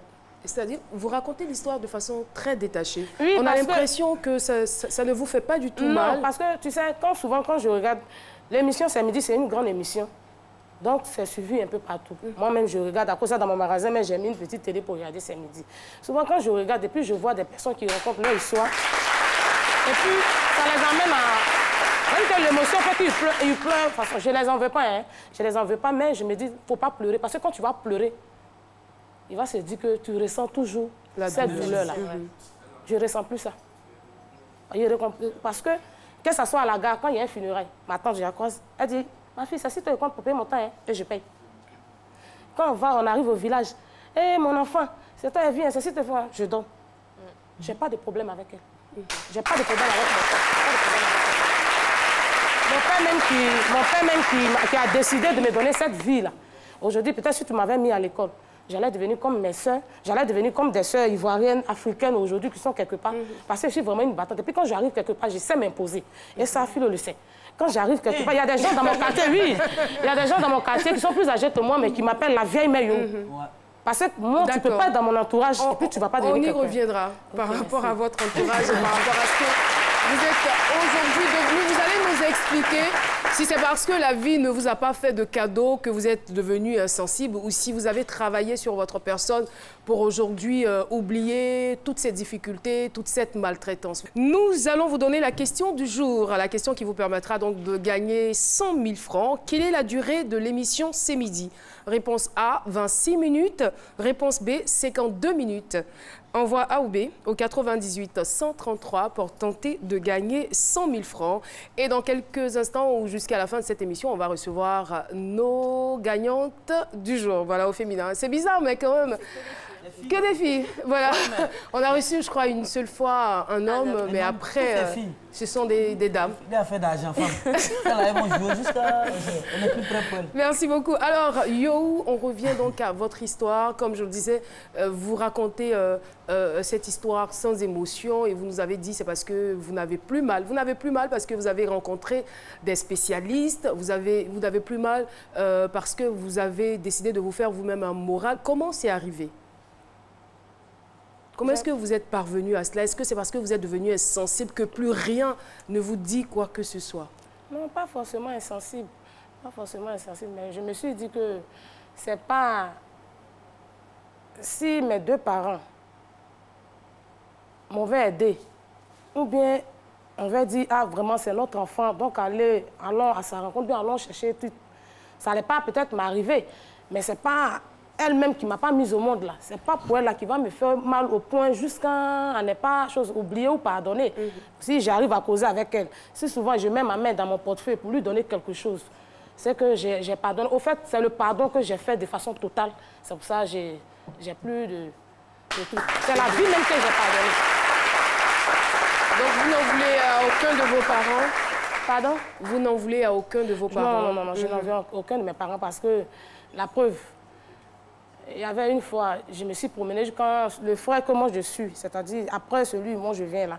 C'est-à-dire, vous racontez l'histoire de façon très détachée. Oui, on a l'impression que ça ne vous fait pas du tout mal.
Non, parce que, tu sais, souvent, quand je regarde... L'émission, c'est midi, c'est une grande émission. Donc, c'est suivi un peu partout. Moi-même, je regarde. À cause de ça, dans mon magasin, mais j'ai mis une petite télé pour regarder C'est midi. Souvent, quand je regarde, et puis je vois des personnes qui rencontrent leur histoire, et puis, ça les amène à... Même que l'émotion fait qu'ils pleurent. De toute façon, je ne les en veux pas, hein. Je ne les en veux pas, mais je me dis, il ne faut pas pleurer. Parce que quand tu vas pleurer, il va se dire que tu ressens toujours cette douleur-là. Je ne ressens plus ça. Parce que ce soit à la gare, quand il y a un funérail, ma tante, je la croise, elle dit, ma fille, ça, si tu es compte pour payer mon temps, hein, et je paye. Quand on arrive au village, hé, mon enfant, c'est toi, elle vient, c'est si tu fais, je donne. Je n'ai pas de problème avec elle. Je n'ai pas de problème avec mon père. Mon père même qui a décidé de me donner cette vie-là. Aujourd'hui, peut-être si tu m'avais mis à l'école, j'allais devenir comme mes soeurs, j'allais devenir comme des soeurs ivoiriennes, africaines aujourd'hui qui sont quelque part. Parce que je suis vraiment une battante. Et puis quand j'arrive quelque part, je sais m'imposer. Et ça, Philo le sait. Quand j'arrive quelque part, il y a des gens dans mon quartier, oui. Il y a des gens dans mon quartier qui sont plus âgés que moi, mais qui m'appellent la vieille Mayo. Parce que moi, tu ne peux pas être dans mon entourage et puis tu ne vas pas devenir quelqu'un.
On y reviendra par rapport à votre entourage, par rapport à ce que vous êtes aujourd'hui devenu. Vous allez nous expliquer si c'est parce que la vie ne vous a pas fait de cadeaux que vous êtes devenu insensible ou si vous avez travaillé sur votre personne pour aujourd'hui oublier toutes ces difficultés, toute cette maltraitance. Nous allons vous donner la question du jour, la question qui vous permettra donc de gagner 100 000 francs. Quelle est la durée de l'émission C'est midi? Réponse A, 26 minutes. Réponse B, 52 minutes. Envoie A ou B au 98 133 pour tenter de gagner 100 000 francs. Et dans quelques instants ou jusqu'à la fin de cette émission, on va recevoir nos gagnantes du jour. Voilà, au féminin. C'est bizarre, mais quand même... Que des filles. Voilà. On a reçu, je crois, une seule fois un homme, mais après, ce sont des dames.
Il a fait d'argent, femme. Elles vont jouer jusqu'à... On n'est plus prêt pour elle.
Merci beaucoup. Alors, Yohou, on revient donc à votre histoire. Comme je le disais, vous racontez cette histoire sans émotion et vous nous avez dit c'est parce que vous n'avez plus mal. Vous n'avez plus mal parce que vous avez rencontré des spécialistes. Vous n'avez plus mal parce que vous avez décidé de vous faire vous-même un moral. Comment c'est arrivé? Comment est-ce que vous êtes parvenu à cela? Est-ce que c'est parce que vous êtes devenu insensible que plus rien ne vous dit quoi que ce soit?
Non, pas forcément insensible. Pas forcément insensible, mais je me suis dit que c'est pas... Si mes deux parents m'avaient aidé, ou bien on va dire, ah vraiment c'est notre enfant, donc allons à sa rencontre, bien allons chercher tout. Ça n'allait pas peut-être m'arriver, mais c'est pas... elle-même qui ne m'a pas mise au monde là. Ce n'est pas pour elle là qui va me faire mal au point jusqu'à ne pas chose oublier ou pardonner. Si j'arrive à causer avec elle, si souvent je mets ma main dans mon portefeuille pour lui donner quelque chose, c'est que j'ai pardonné. Au fait, c'est le pardon que j'ai fait de façon totale. C'est pour ça que j'ai plus de tout. C'est la vie même que j'ai pardonné.
Donc vous n'en voulez à aucun de vos parents?
Pardon?
Vous n'en voulez à aucun de vos parents?
Non, je n'en veux à aucun de mes parents parce que la preuve, il y avait une fois, je me suis promenée quand le frère que moi je suis, c'est-à-dire après celui moi je viens là,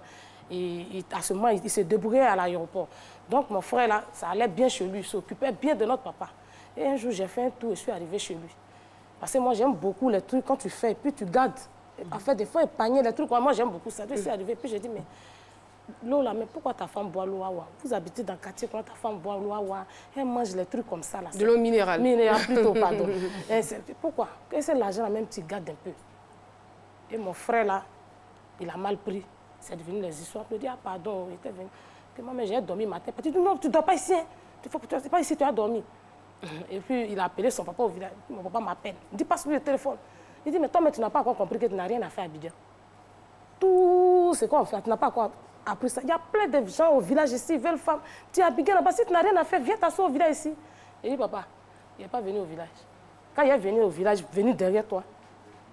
et à ce moment il se débrouillait à l'aéroport. Donc mon frère là, ça allait bien chez lui, il s'occupait bien de notre papa. Et un jour j'ai fait un tour et je suis arrivée chez lui. Parce que moi j'aime beaucoup les trucs quand tu fais, et puis tu gardes. En fait des fois épargner les trucs, moi j'aime beaucoup ça. Je suis arrivée, puis j'ai dit mais l'eau là, mais pourquoi ta femme boit l'eau awa? Vous habitez dans le quartier, quand ta femme boit l'eau awa, elle mange les trucs comme ça là.
De l'eau minérale.
Minérale plutôt, pardon. Pourquoi? Et c'est l'argent là même, tu gardes un peu. Et mon frère là, il a mal pris. C'est devenu les histoires. Il me dit, ah pardon, il était venu. Maman, j'ai dormi matin. Il dit, non, tu ne dors pas ici. Hein. Tu n'es pas ici, tu as dormi. Et puis il a appelé son papa au village. Mon papa m'appelle. Il dit, passe-lui le téléphone. Il dit, mais toi, mais tu n'as pas encore compris que tu n'as rien à faire à Abidjan. Tout ce qu'on fait, tu n'as pas encore appris ça. Il y a plein de gens au village ici, ils veulent femmes. Tu es à Abidjan là-bas, si tu n'as rien à faire, viens t'asseoir au village ici. Il dit, papa, il n'est pas venu au village. Quand il est venu au village, venu derrière toi,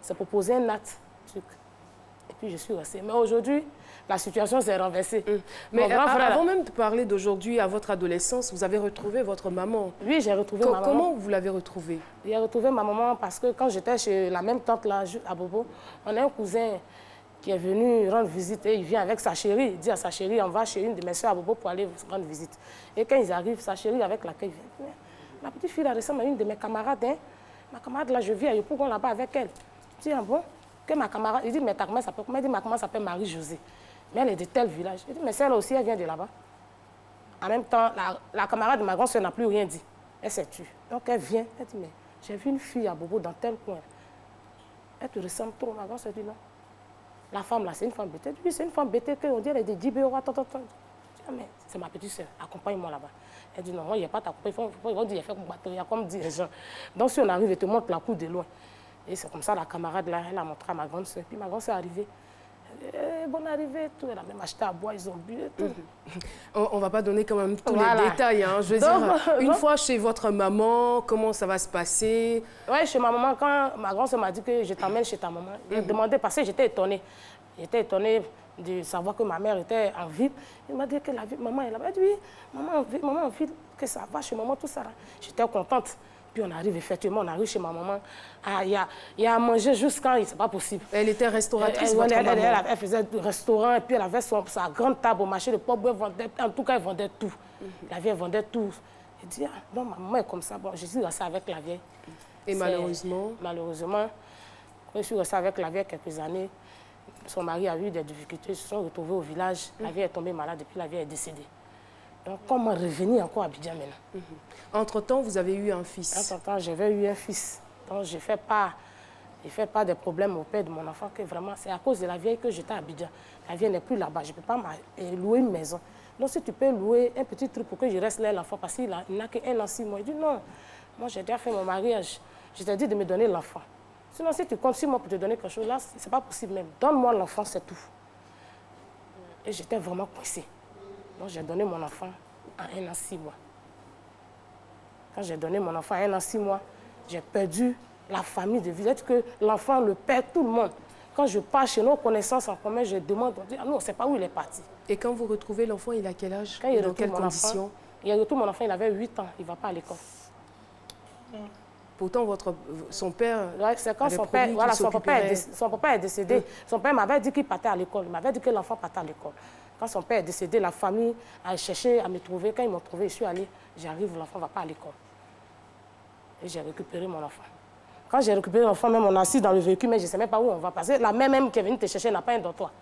c'est pour poser un acte. Et puis je suis restée. Mais aujourd'hui, la situation s'est renversée.
Mais avant même de parler d'aujourd'hui, à votre adolescence, vous avez retrouvé votre maman.
Oui, j'ai retrouvé ma maman.
Comment vous l'avez retrouvée?
J'ai retrouvé ma maman parce que quand j'étais chez la même tante là, à Bobo, on a un cousin qui est venu rendre visite et il vient avec sa chérie. Il dit à sa chérie, on va chez une de mes soeurs à Bobo pour aller rendre visite. Et quand ils arrivent, sa chérie avec laquelle il vient, la petite fille là ressemble à une de mes camarades. Hein. Ma camarade là, je vis à Yopougon là-bas avec elle. Je dis, ah bon? Que ma camarade, il dit, mais ta comment s'appelle? Il dit, ma camarade s'appelle Marie-Josée. Mais elle est de tel village. Il dit, mais celle-là aussi, elle vient de là-bas. En même temps, la camarade de ma grande soeur n'a plus rien dit. Elle s'est tue. Donc elle vient, elle dit, mais j'ai vu une fille à Bobo dans tel coin. Elle te ressemble trop. Ma grande soeur dit, non. La femme là, c'est une femme bêtée. Oui, c'est une femme bêtée, on dit, elle est de 10 euros. Mais c'est ma petite soeur, accompagne-moi là-bas. Elle dit, non, moi, il n'y a pas ta coupe. Ils vont dire, il y a fait comme bateau, il y a comme dit les gens. Donc si on arrive, elle te montre la coupe de loin. Et c'est comme ça, la camarade là, elle a montré à ma grande soeur. Puis ma grande soeur est arrivée. Bonne arrivée, tout. Elle a même acheté à boire, ils ont bu et tout.
On ne va pas donner quand même tous les détails. Hein. Je veux dire, une fois chez votre maman, comment ça va se passer? Oui,
chez ma maman, quand ma grande soeur m'a dit que je t'emmène chez ta maman, elle demandait parce que j'étais étonnée. J'étais étonnée de savoir que ma mère était en ville. Elle m'a dit que la ville, maman est là-bas. Elle dit oui, maman en ville, que ça va chez maman, tout ça. J'étais contente. puis on arrive effectivement, on arrive chez ma maman. Il y a à manger jusqu'à... C'est pas possible.
Elle était restauratrice, votre maman.
Elle faisait du restaurant et puis elle avait sa grande table au marché de Port-Bouet. En tout cas, elle vendait tout. La vieille vendait tout. Elle dit, ah, non, ma maman est comme ça. Bon, je suis restée avec la vieille.
Et malheureusement?
Malheureusement, quand je suis restée avec la vieille quelques années, son mari a eu des difficultés, ils se sont retrouvés au village. La vieille est tombée malade et puis la vieille est décédée. Donc, comment revenir encore à Abidjan maintenant?
Entre-temps, vous avez eu un fils.
Entre-temps, j'avais eu un fils. Donc, je ne fais pas de problème au père de mon enfant, que vraiment, c'est à cause de la vieille que j'étais à Abidjan. La vieille n'est plus là-bas. Je ne peux pas louer une maison. Donc, si tu peux louer un petit truc pour que je reste là, l'enfant, parce qu'il n'a qu'un an, 6 mois. Il dit non, moi, j'ai déjà fait mon mariage. Je t'ai dit de me donner l'enfant. Sinon, si tu comptes 6 mois pour te donner quelque chose, là, ce n'est pas possible même. Donne-moi l'enfant, c'est tout. Et j'étais vraiment coincée. Donc, j'ai donné mon enfant à 1 an, 6 mois. Quand j'ai donné mon enfant à 1 an, 6 mois, j'ai perdu la famille de village, que l'enfant le perd tout le monde. Quand je pars chez nos connaissances en commun, je demande, on dit, ah non, on ne sait pas où il est parti.
Et quand vous retrouvez l'enfant, il a quel âge?
Quand il
dans quelles conditions?
Il retrouve mon enfant, il avait 8 ans, il ne va pas à l'école.
Pourtant, son père...
Ouais, c'est quand son père, voilà, son papa est décédé. Son père m'avait dit qu'il partait à l'école. Il m'avait dit que l'enfant partait à l'école. Quand son père est décédé, la famille a cherché à me trouver. Quand ils m'ont trouvé, je suis allée, j'arrive, l'enfant ne va pas à l'école. Et j'ai récupéré mon enfant. Quand j'ai récupéré l'enfant, même on est assis dans le véhicule, mais je ne sais même pas où on va passer. La même qui est venue te chercher n'a pas un dortoir.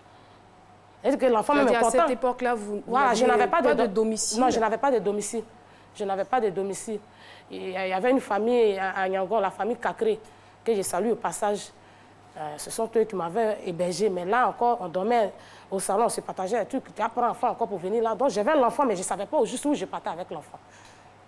C'est-à-dire que l'enfant même est content.
À cette époque-là, vous
n'avez
pas de domicile?
Non, je n'avais pas de domicile. Je n'avais pas de domicile. Il y avait une famille à Yangon, la famille Kakré, que je salue au passage. Ce sont eux qui m'avaient hébergé. Mais là encore, on dormait au salon, on se partageait des trucs. Tu apprends l'enfant encore pour venir là. Donc j'avais l'enfant, mais je ne savais pas juste où je partais avec l'enfant.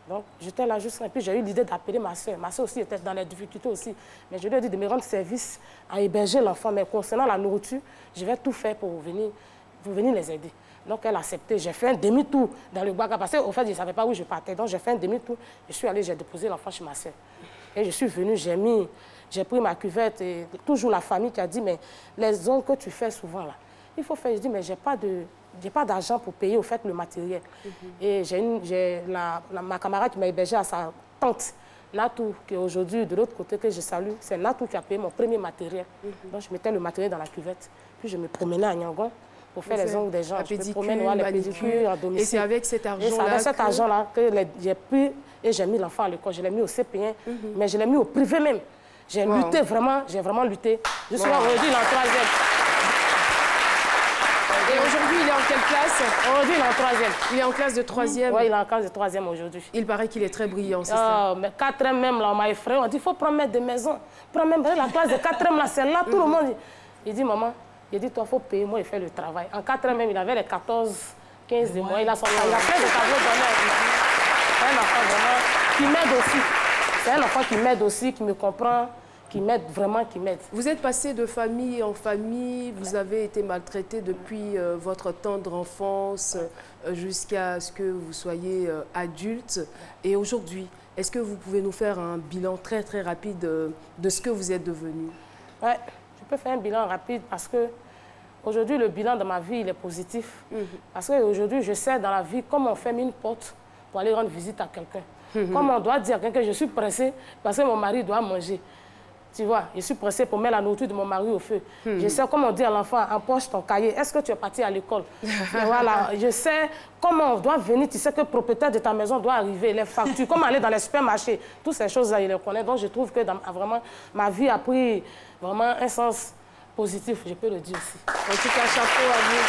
Donc j'étais là juste. Et puis j'ai eu l'idée d'appeler ma soeur. Ma soeur aussi était dans les difficultés aussi. Mais je lui ai dit de me rendre service à héberger l'enfant. Mais concernant la nourriture, je vais tout faire pour venir les aider. Donc elle a accepté. J'ai fait un demi-tour dans le Ouaga parce qu'au fait, je ne savais pas où je partais. Donc j'ai fait un demi-tour. Je suis allée, j'ai déposé l'enfant chez ma soeur. Et je suis venue, j'ai pris ma cuvette. Et toujours la famille qui a dit, mais les ongles que tu fais souvent là, il faut faire. Je dis, mais je n'ai pas d'argent pour payer au fait le matériel. Et j'ai ma camarade qui m'a hébergé à sa tante, Natou, qui est aujourd'hui de l'autre côté que je salue. C'est Natou qui a payé mon premier matériel. Donc je mettais le matériel dans la cuvette. Puis je me promenais à Yangon pour faire les ongles des gens. Je me promène, les pédicures, à domicile.
Et c'est avec cet argent-là
c'est avec cet argent-là que j'ai pris et j'ai mis l'enfant à l'école. Je l'ai mis au CP1, mais je l'ai mis au privé même. J'ai lutté vraiment, j'ai vraiment lutté. Je suis aujourd'hui, il est en 3e.
Et aujourd'hui, il est en quelle classe?
Aujourd'hui, il est en 3e.
Il est en classe de 3e?
Oui, il est en classe de 3e aujourd'hui.
Il paraît qu'il est très brillant, c'est ça?
Mais 4e même, là, on m'a effrayé. On dit, il faut promettre des maisons. Promettre la classe de 4e, là, c'est là, tout le monde. Il dit, maman, il dit, toi, il faut payer, moi, il fait le travail. En 4e même, il avait les 14, 15 de mois. Il a plein de tableaux d'honneur. C'est un enfant vraiment qui m'aide aussi. C'est un enfant qui m'aide aussi, qui me comprend, qui m'aide vraiment, qui m'aide.
Vous êtes passé de famille en famille, vous avez été maltraité depuis votre tendre enfance jusqu'à ce que vous soyez adulte. Et aujourd'hui, est-ce que vous pouvez nous faire un bilan très très rapide de ce que vous êtes devenu?
Oui, je peux faire un bilan rapide parce que aujourd'hui, le bilan de ma vie, il est positif. Parce qu'aujourd'hui, je sais dans la vie comment on ferme une porte pour aller rendre visite à quelqu'un. Comment on doit dire à quelqu'un que je suis pressée parce que mon mari doit manger. Tu vois, je suis pressée pour mettre la nourriture de mon mari au feu. Je sais comment on dit à l'enfant, empoche ton cahier. Est-ce que tu es parti à l'école? Voilà, je sais comment on doit venir. Tu sais que le propriétaire de ta maison doit arriver, les factures, comment aller dans les supermarchés. Toutes ces choses-là, il les connaît. Donc, je trouve que vraiment, ma vie a pris vraiment un sens positif, je peux le dire aussi.
En tout cas, chapeau à vous.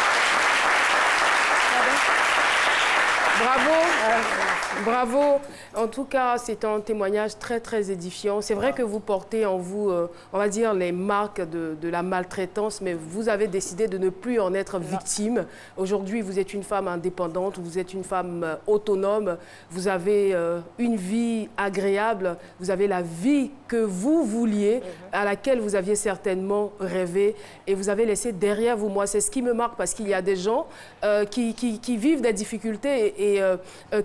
Bravo, bravo. En tout cas, c'est un témoignage très, très édifiant. C'est vrai que vous portez en vous, on va dire, les marques de la maltraitance, mais vous avez décidé de ne plus en être victime. Aujourd'hui, vous êtes une femme indépendante, vous êtes une femme autonome, vous avez une vie agréable, vous avez la vie que vous vouliez, à laquelle vous aviez certainement rêvé, et vous avez laissé derrière vous. Moi, c'est ce qui me marque, parce qu'il y a des gens qui vivent des difficultés et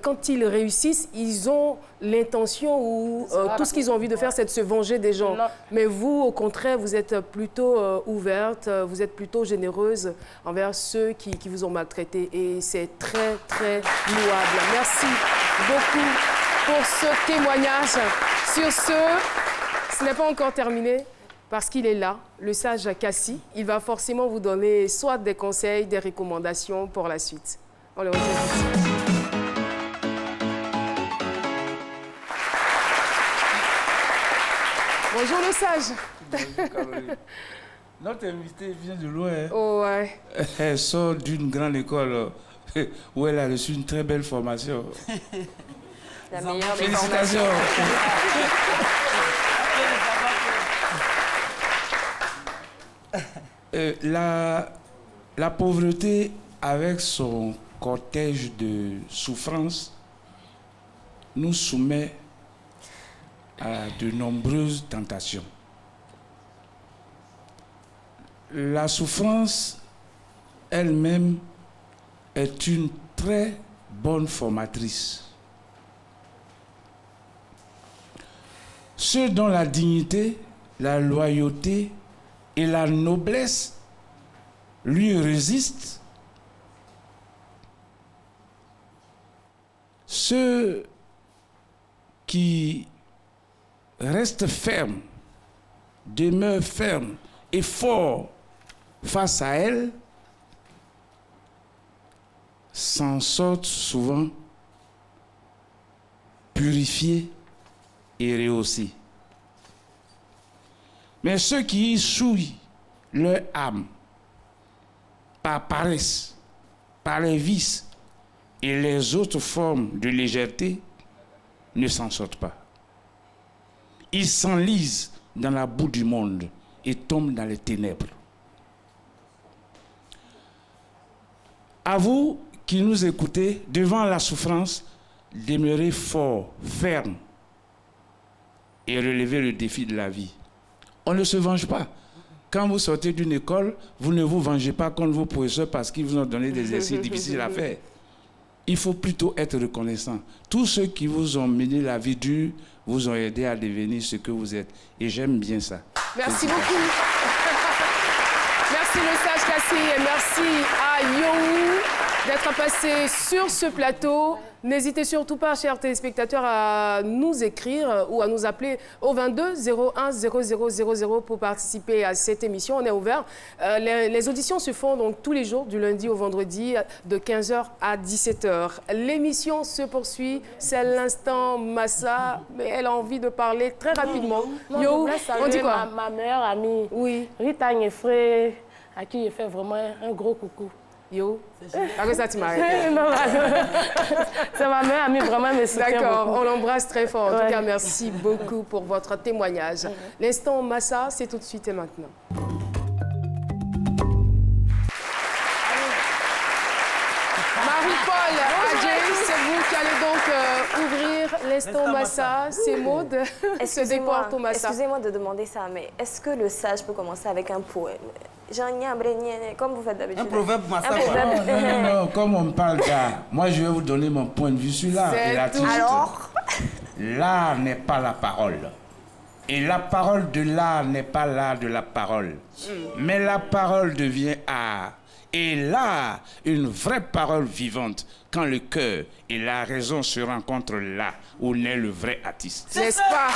quand ils réussissent, ils ont l'intention ou tout ce qu'ils ont envie de faire, c'est de se venger des gens. Non. Mais vous, au contraire, vous êtes plutôt ouverte, vous êtes plutôt généreuse envers ceux qui vous ont maltraité. Et c'est très, très louable. Merci beaucoup pour ce témoignage Sur ce n'est pas encore terminé parce qu'il est là, le sage Cassie. Il va forcément vous donner soit des conseils, des recommandations pour la suite. On le retrouve ici. Bonjour le sage.
Bonjour Caroline. Notre invitée vient de loin.
Oh ouais.
Elle sort d'une grande école où elle a reçu une très belle formation.
La meilleure des
Félicitations. La pauvreté avec son cortège de souffrances nous soumet à de nombreuses tentations. La souffrance elle-même est une très bonne formatrice. Ceux dont la dignité, la loyauté et la noblesse lui résistent, ceux qui restent fermes, demeurent fermes et forts face à elle, s'en sortent souvent purifiés et rehaussés. Mais ceux qui y souillent leur âme par paresse, par les vices et les autres formes de légèreté ne s'en sortent pas. Ils s'enlisent dans la boue du monde et tombent dans les ténèbres. À vous qui nous écoutez, devant la souffrance, demeurez fort, ferme et relevez le défi de la vie. On ne se venge pas. Quand vous sortez d'une école, vous ne vous vengez pas contre vos professeurs parce qu'ils vous ont donné des exercices difficiles à faire. Il faut plutôt être reconnaissant. Tous ceux qui vous ont mené la vie dure vous ont aidé à devenir ce que vous êtes. Et j'aime bien ça.
Merci beaucoup. Merci le sage Cassie et merci à Yohou d'être passé sur ce plateau. N'hésitez surtout pas, chers téléspectateurs, à nous écrire ou à nous appeler au 22 01 0000 pour participer à cette émission. On est ouvert. Les auditions se font donc tous les jours, du lundi au vendredi, de 15h à 17h. L'émission se poursuit. C'est l'instant Massa, mais elle a envie de parler très rapidement.
Yo,
on dit quoi?
Ma meilleure amie,
oui.
Rita Nyefré, à qui je fais vraiment un gros coucou.
Yo, avec ça tu m'arrêtes.
C'est ma meilleure amie, vraiment, elle me soutient beaucoup.
D'accord, on l'embrasse très fort. En tout cas, merci beaucoup pour votre témoignage. L'instant Massa, c'est tout de suite et maintenant. Marie-Paul Adjei, c'est vous qui allez donc ouvrir l'instant Massa. C'est Maud se déporte au Massa.
Excusez-moi de demander ça, mais est-ce que le sage peut commencer avec un poème? Comme vous faites d'habitude.
Un proverbe Massa.
Non, comme on parle d'art, moi je vais vous donner mon point de vue sur l'art et l'artiste.
Alors,
l'art n'est pas la parole. Et la parole de l'art n'est pas l'art de la parole. Mais la parole devient art. Et l'art, une vraie parole vivante, quand le cœur et la raison se rencontrent là où naît le vrai artiste.
N'est-ce pas?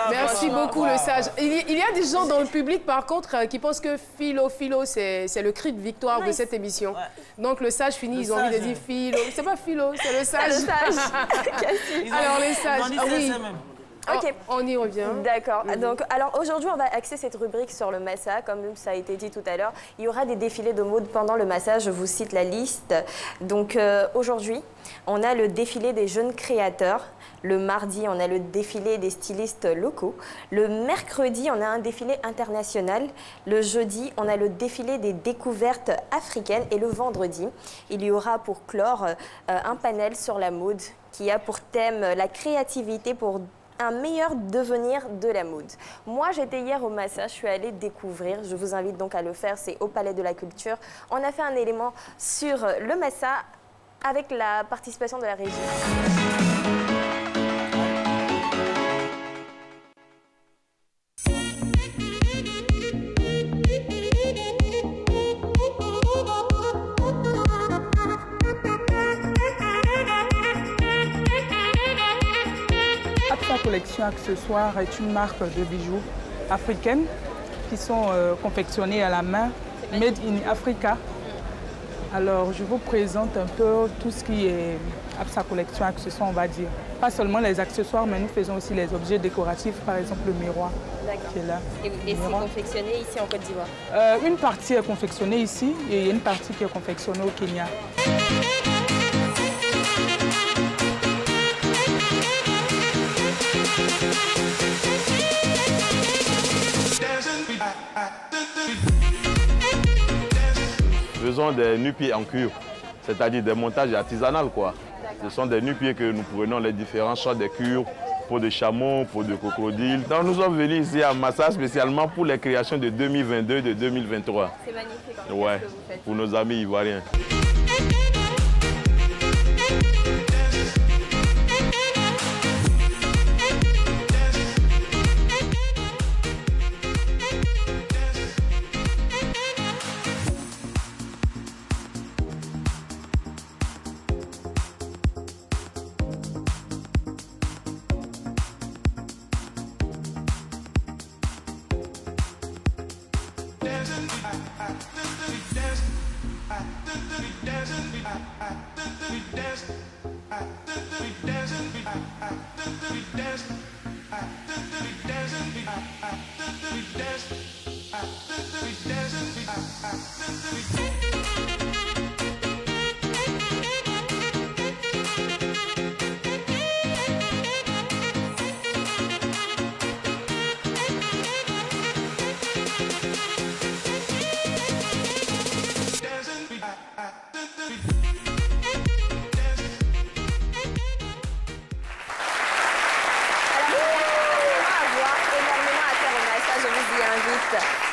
Merci beaucoup, le sage. Il y a des gens dans le public, par contre, qui pensent que philo, c'est le cri de victoire de cette émission. Ouais. Donc, le sage finit, ils ont envie de dire philo. C'est pas philo, c'est le sage.
C'est le sage.
Alors, les sages. Ah, oui.
Okay.
On y revient.
D'accord. Donc, alors aujourd'hui, on va axer cette rubrique sur le Massa. Comme ça a été dit tout à l'heure, il y aura des défilés de mode pendant le Massa. Je vous cite la liste. Donc, aujourd'hui, on a le défilé des jeunes créateurs. Le mardi, on a le défilé des stylistes locaux. Le mercredi, on a un défilé international. Le jeudi, on a le défilé des découvertes africaines. Et le vendredi, il y aura pour clore un panel sur la mode qui a pour thème la créativité pour un meilleur devenir de la mode. Moi, j'étais hier au Massa, je suis allée découvrir, je vous invite donc à le faire, c'est au Palais de la Culture. On a fait un élément sur le Massa avec la participation de la régie.
collection accessoires est une marque de bijoux africaine qui sont confectionnés à la main, made in Africa. Alors, je vous présente un peu tout ce qui est sa collection accessoires, on va dire. Pas seulement les accessoires, mais nous faisons aussi les objets décoratifs, par exemple le miroir qui est là.
Et c'est confectionné ici en Côte d'Ivoire?
Une partie est confectionnée ici et il y a une partie qui est confectionnée au Kenya.
Faisons des nu-pieds en cuir, c'est-à-dire des montages artisanaux, quoi. Ce sont des nu-pieds que nous prenons les différents sortes de cuir, peau de chameau, peau de crocodile. Donc nous sommes venus ici à Massa spécialement pour les créations de 2022 et de 2023.
C'est magnifique en fait,
ouais,
ce que vous faites.
Pour nos amis ivoiriens.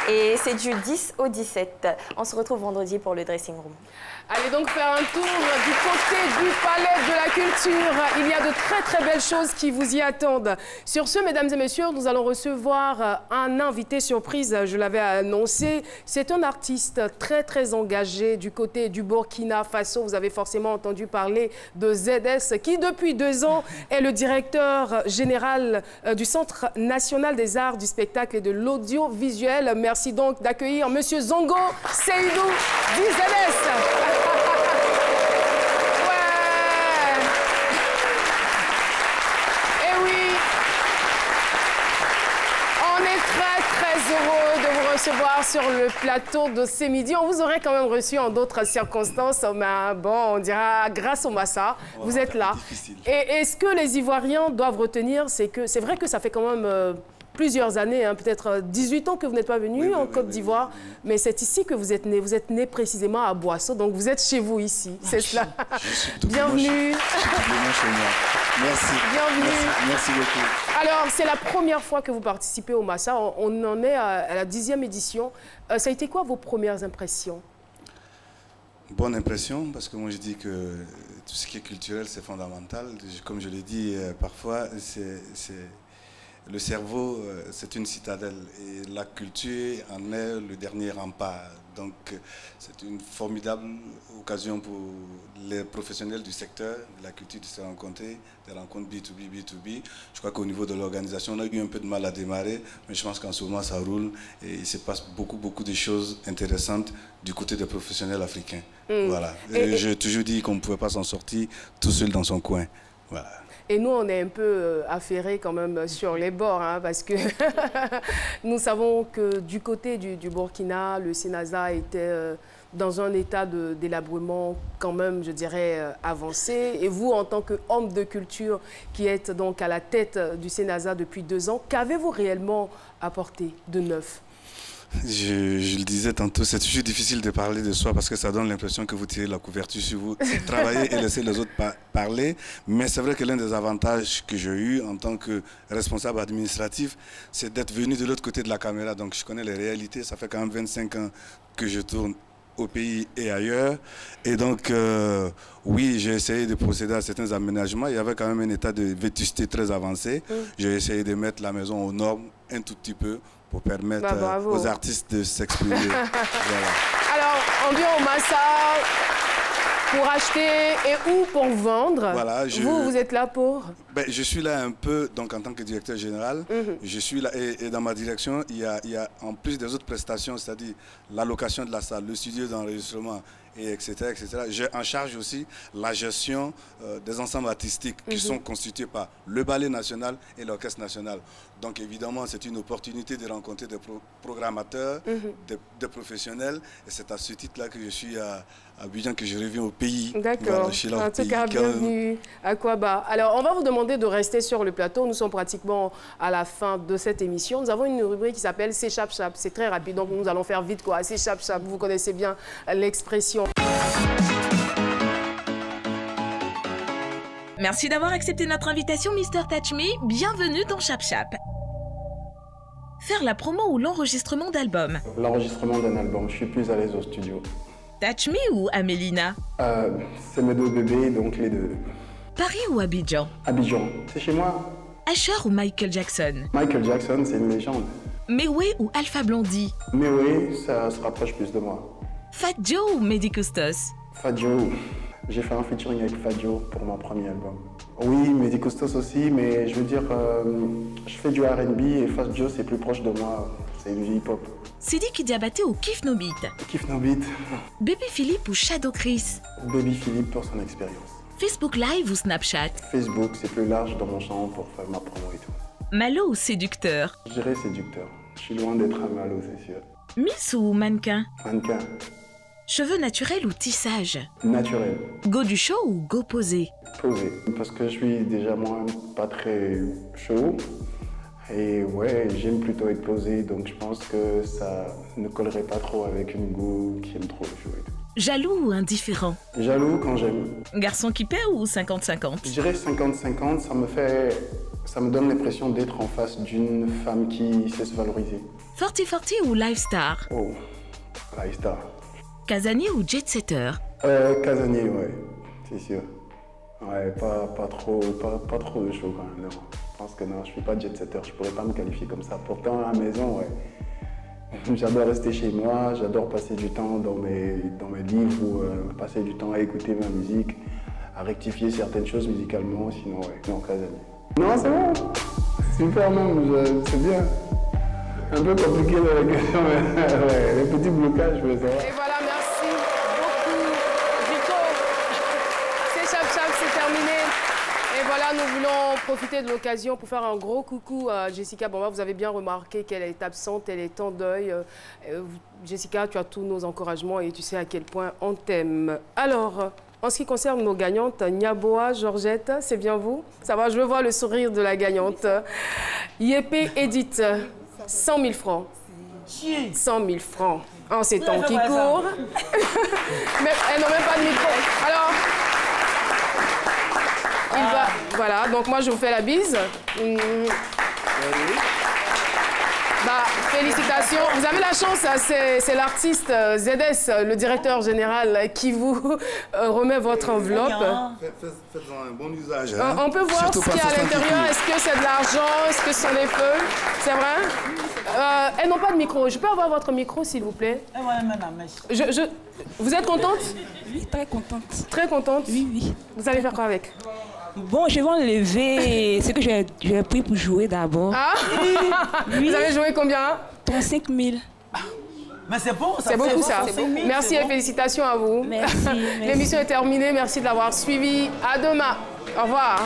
Et c'est du 10 au 17. On se retrouve vendredi pour le dressing room.
Allez donc faire un tour du côté du Palais de la Culture. Il y a de très très belles choses qui vous y attendent. Sur ce, mesdames et messieurs, nous allons recevoir un invité surprise. Je l'avais annoncé. C'est un artiste très très engagé du côté du Burkina Faso. Vous avez forcément entendu parler de ZS qui depuis 2 ans est le directeur général du Centre national des arts du spectacle et de l'audiovisuel. Merci donc d'accueillir Monsieur Zongo Seydou du ZS. Heureux de vous recevoir sur le plateau de ce midi. On vous aurait quand même reçu en d'autres circonstances, mais bon, on dira grâce au Massa, vous êtes là. Et ce que les Ivoiriens doivent retenir, c'est que c'est vrai que ça fait quand même plusieurs années, hein, peut-être 18 ans que vous n'êtes pas venu en Côte d'Ivoire, mais c'est ici que vous êtes né. Vous êtes né précisément à Boisseau, donc vous êtes chez vous ici, c'est cela. Bienvenue.
Chez moi. Merci.
Bienvenue.
Merci beaucoup.
Alors, c'est la première fois que vous participez au Massa. On en est à la 10e édition. Ça a été quoi vos premières impressions?
Bonne impression, parce que moi je dis que tout ce qui est culturel, c'est fondamental. Comme je l'ai dit, parfois, le cerveau, c'est une citadelle et la culture en est le dernier rempart. Donc, c'est une formidable occasion pour les professionnels du secteur de la culture de se rencontrer, des rencontres B2B, B2B. Je crois qu'au niveau de l'organisation, on a eu un peu de mal à démarrer, mais je pense qu'en ce moment, ça roule et il se passe beaucoup de choses intéressantes du côté des professionnels africains. Voilà. J'ai toujours dit qu'on ne pouvait pas s'en sortir tout seul dans son coin. Voilà.
Et nous, on est un peu affairés quand même sur les bords, hein, parce que nous savons que du côté du Burkina, le Sénasa était dans un état de délabrement quand même, je dirais, avancé. Et vous, en tant qu'homme de culture qui êtes donc à la tête du Sénasa depuis 2 ans, qu'avez-vous réellement apporté de neuf?
Je le disais tantôt, c'est toujours difficile de parler de soi parce que ça donne l'impression que vous tirez la couverture sur vous, travaillez et laissez les autres parler. Mais c'est vrai que l'un des avantages que j'ai eu en tant que responsable administratif, c'est d'être venu de l'autre côté de la caméra. Donc je connais les réalités, ça fait quand même 25 ans que je tourne au pays et ailleurs. Et donc, oui, j'ai essayé de procéder à certains aménagements. Il y avait quand même un état de vétusté très avancé. J'ai essayé de mettre la maison aux normes un tout petit peu pour permettre aux artistes de s'exprimer. Voilà.
Alors, on vient au Massa. Pour acheter et où pour vendre.
Voilà,
vous êtes là pour...
Ben, je suis là un peu, donc en tant que directeur général, je suis là et dans ma direction, il y a en plus des autres prestations, c'est-à-dire la location de la salle, le studio d'enregistrement, et etc., etc. J'ai en charge aussi la gestion des ensembles artistiques qui sont constitués par le Ballet National et l'Orchestre National. Donc évidemment, c'est une opportunité de rencontrer des programmateurs, des professionnels, et c'est à ce titre-là que je suis à Abidjan, que je reviens au pays.
D'accord.
Voilà,
en tout cas, bienvenue à Kouaba. Alors, on va vous demander de rester sur le plateau. Nous sommes pratiquement à la fin de cette émission. Nous avons une rubrique qui s'appelle C'est Chap-Chap. C'est très rapide, donc nous allons faire vite, quoi. C'est Chap-Chap. Vous connaissez bien l'expression.
Merci d'avoir accepté notre invitation, Mr. Touch Me. Bienvenue dans Chap Chap. Faire la promo ou l'enregistrement d'albums.
L'enregistrement d'un album, je suis plus à l'aise au studio.
Touch Me ou Amélina?
C'est mes deux bébés, donc les deux.
Paris ou Abidjan?
Abidjan, c'est chez moi.
Usher ou Michael Jackson?
Michael Jackson, c'est une légende.
Mewé ou Alpha Blondie?
Mewé, ça se rapproche plus de moi.
Fat Joe ou Mehdi Costos?
Fat Joe. J'ai fait un featuring avec Fat Joe pour mon premier album. Oui, Mehdi Costos aussi, mais je veux dire, je fais du R&B et Fat Joe, c'est plus proche de moi. C'est du hip-hop.
Sidiki Diabaté ou Kif No Beat?
Kif No Beat.
Baby Philippe ou Shadow Chris?
Baby Philippe pour son expérience.
Facebook Live ou Snapchat?
Facebook, c'est plus large dans mon champ pour faire ma promo et tout.
Malo ou séducteur?
Je dirais séducteur. Je suis loin d'être un malo, c'est sûr.
Miss ou mannequin?
Mannequin.
Cheveux naturels ou tissage?
Naturel.
Go du show ou go posé?
Posé. Parce que je suis déjà moi pas très chaud. Et ouais, j'aime plutôt être posé, donc je pense que ça ne collerait pas trop avec une go qui aime trop le show et tout.
Jaloux ou indifférent?
Jaloux quand j'aime.
Garçon qui paie ou 50-50?
Je dirais 50-50, ça me donne l'impression d'être en face d'une femme qui sait se valoriser.
40-40 ou Lifestar?
Oh, Lifestar.
Casanier ou Jet Setter?
Casanier, ouais, c'est sûr. Ouais, pas trop de show quand même, non. Je pense que non, je suis pas jet setter, je pourrais pas me qualifier comme ça. Pourtant, à la maison, ouais. J'adore rester chez moi, j'adore passer du temps dans mes livres ou passer du temps à écouter ma musique, à rectifier certaines choses musicalement, sinon, ouais, non, casanier. Non, c'est bon, super même, c'est bien. Un peu compliqué la question, mais ouais, les petits blocages, je veux savoir.
Et voilà, merci beaucoup, Rico. C'est Chap Chap, c'est terminé. Et voilà, nous voulons profiter de l'occasion pour faire un gros coucou à Jessica Bamba. Vous avez bien remarqué qu'elle est absente, elle est en deuil. Jessica, tu as tous nos encouragements et tu sais à quel point on t'aime. Alors, en ce qui concerne nos gagnantes, Nyaboa, Georgette, c'est bien vous? Ça va, je veux voir le sourire de la gagnante. Yépé Edith, 100 000 francs. 100 000 francs en ces temps qui courent. Mais elles n'ont même pas de micro. Alors... Voilà, donc moi je vous fais la bise. Bah, félicitations. Vous avez la chance, c'est l'artiste ZS, le directeur général, qui vous remet votre enveloppe.
Faites-en un bon usage.
On peut voir ce qu'il y a à l'intérieur. Est-ce que c'est de l'argent? Est-ce que ce sont des feux? C'est vrai? Elles n'ont pas de micro. Je peux avoir votre micro, s'il vous plaît? Vous êtes contente?
Oui, très contente.
Très contente?
Oui, oui.
Vous allez faire quoi avec?
Bon, je vais enlever ce que j'ai pris pour jouer d'abord.
Ah oui. Vous avez joué combien? 35 000.
Mais c'est bon, ça.
C'est beaucoup ça. Merci et félicitations à vous.
Merci.
L'émission est terminée. Merci de l'avoir suivi. À demain. Au revoir.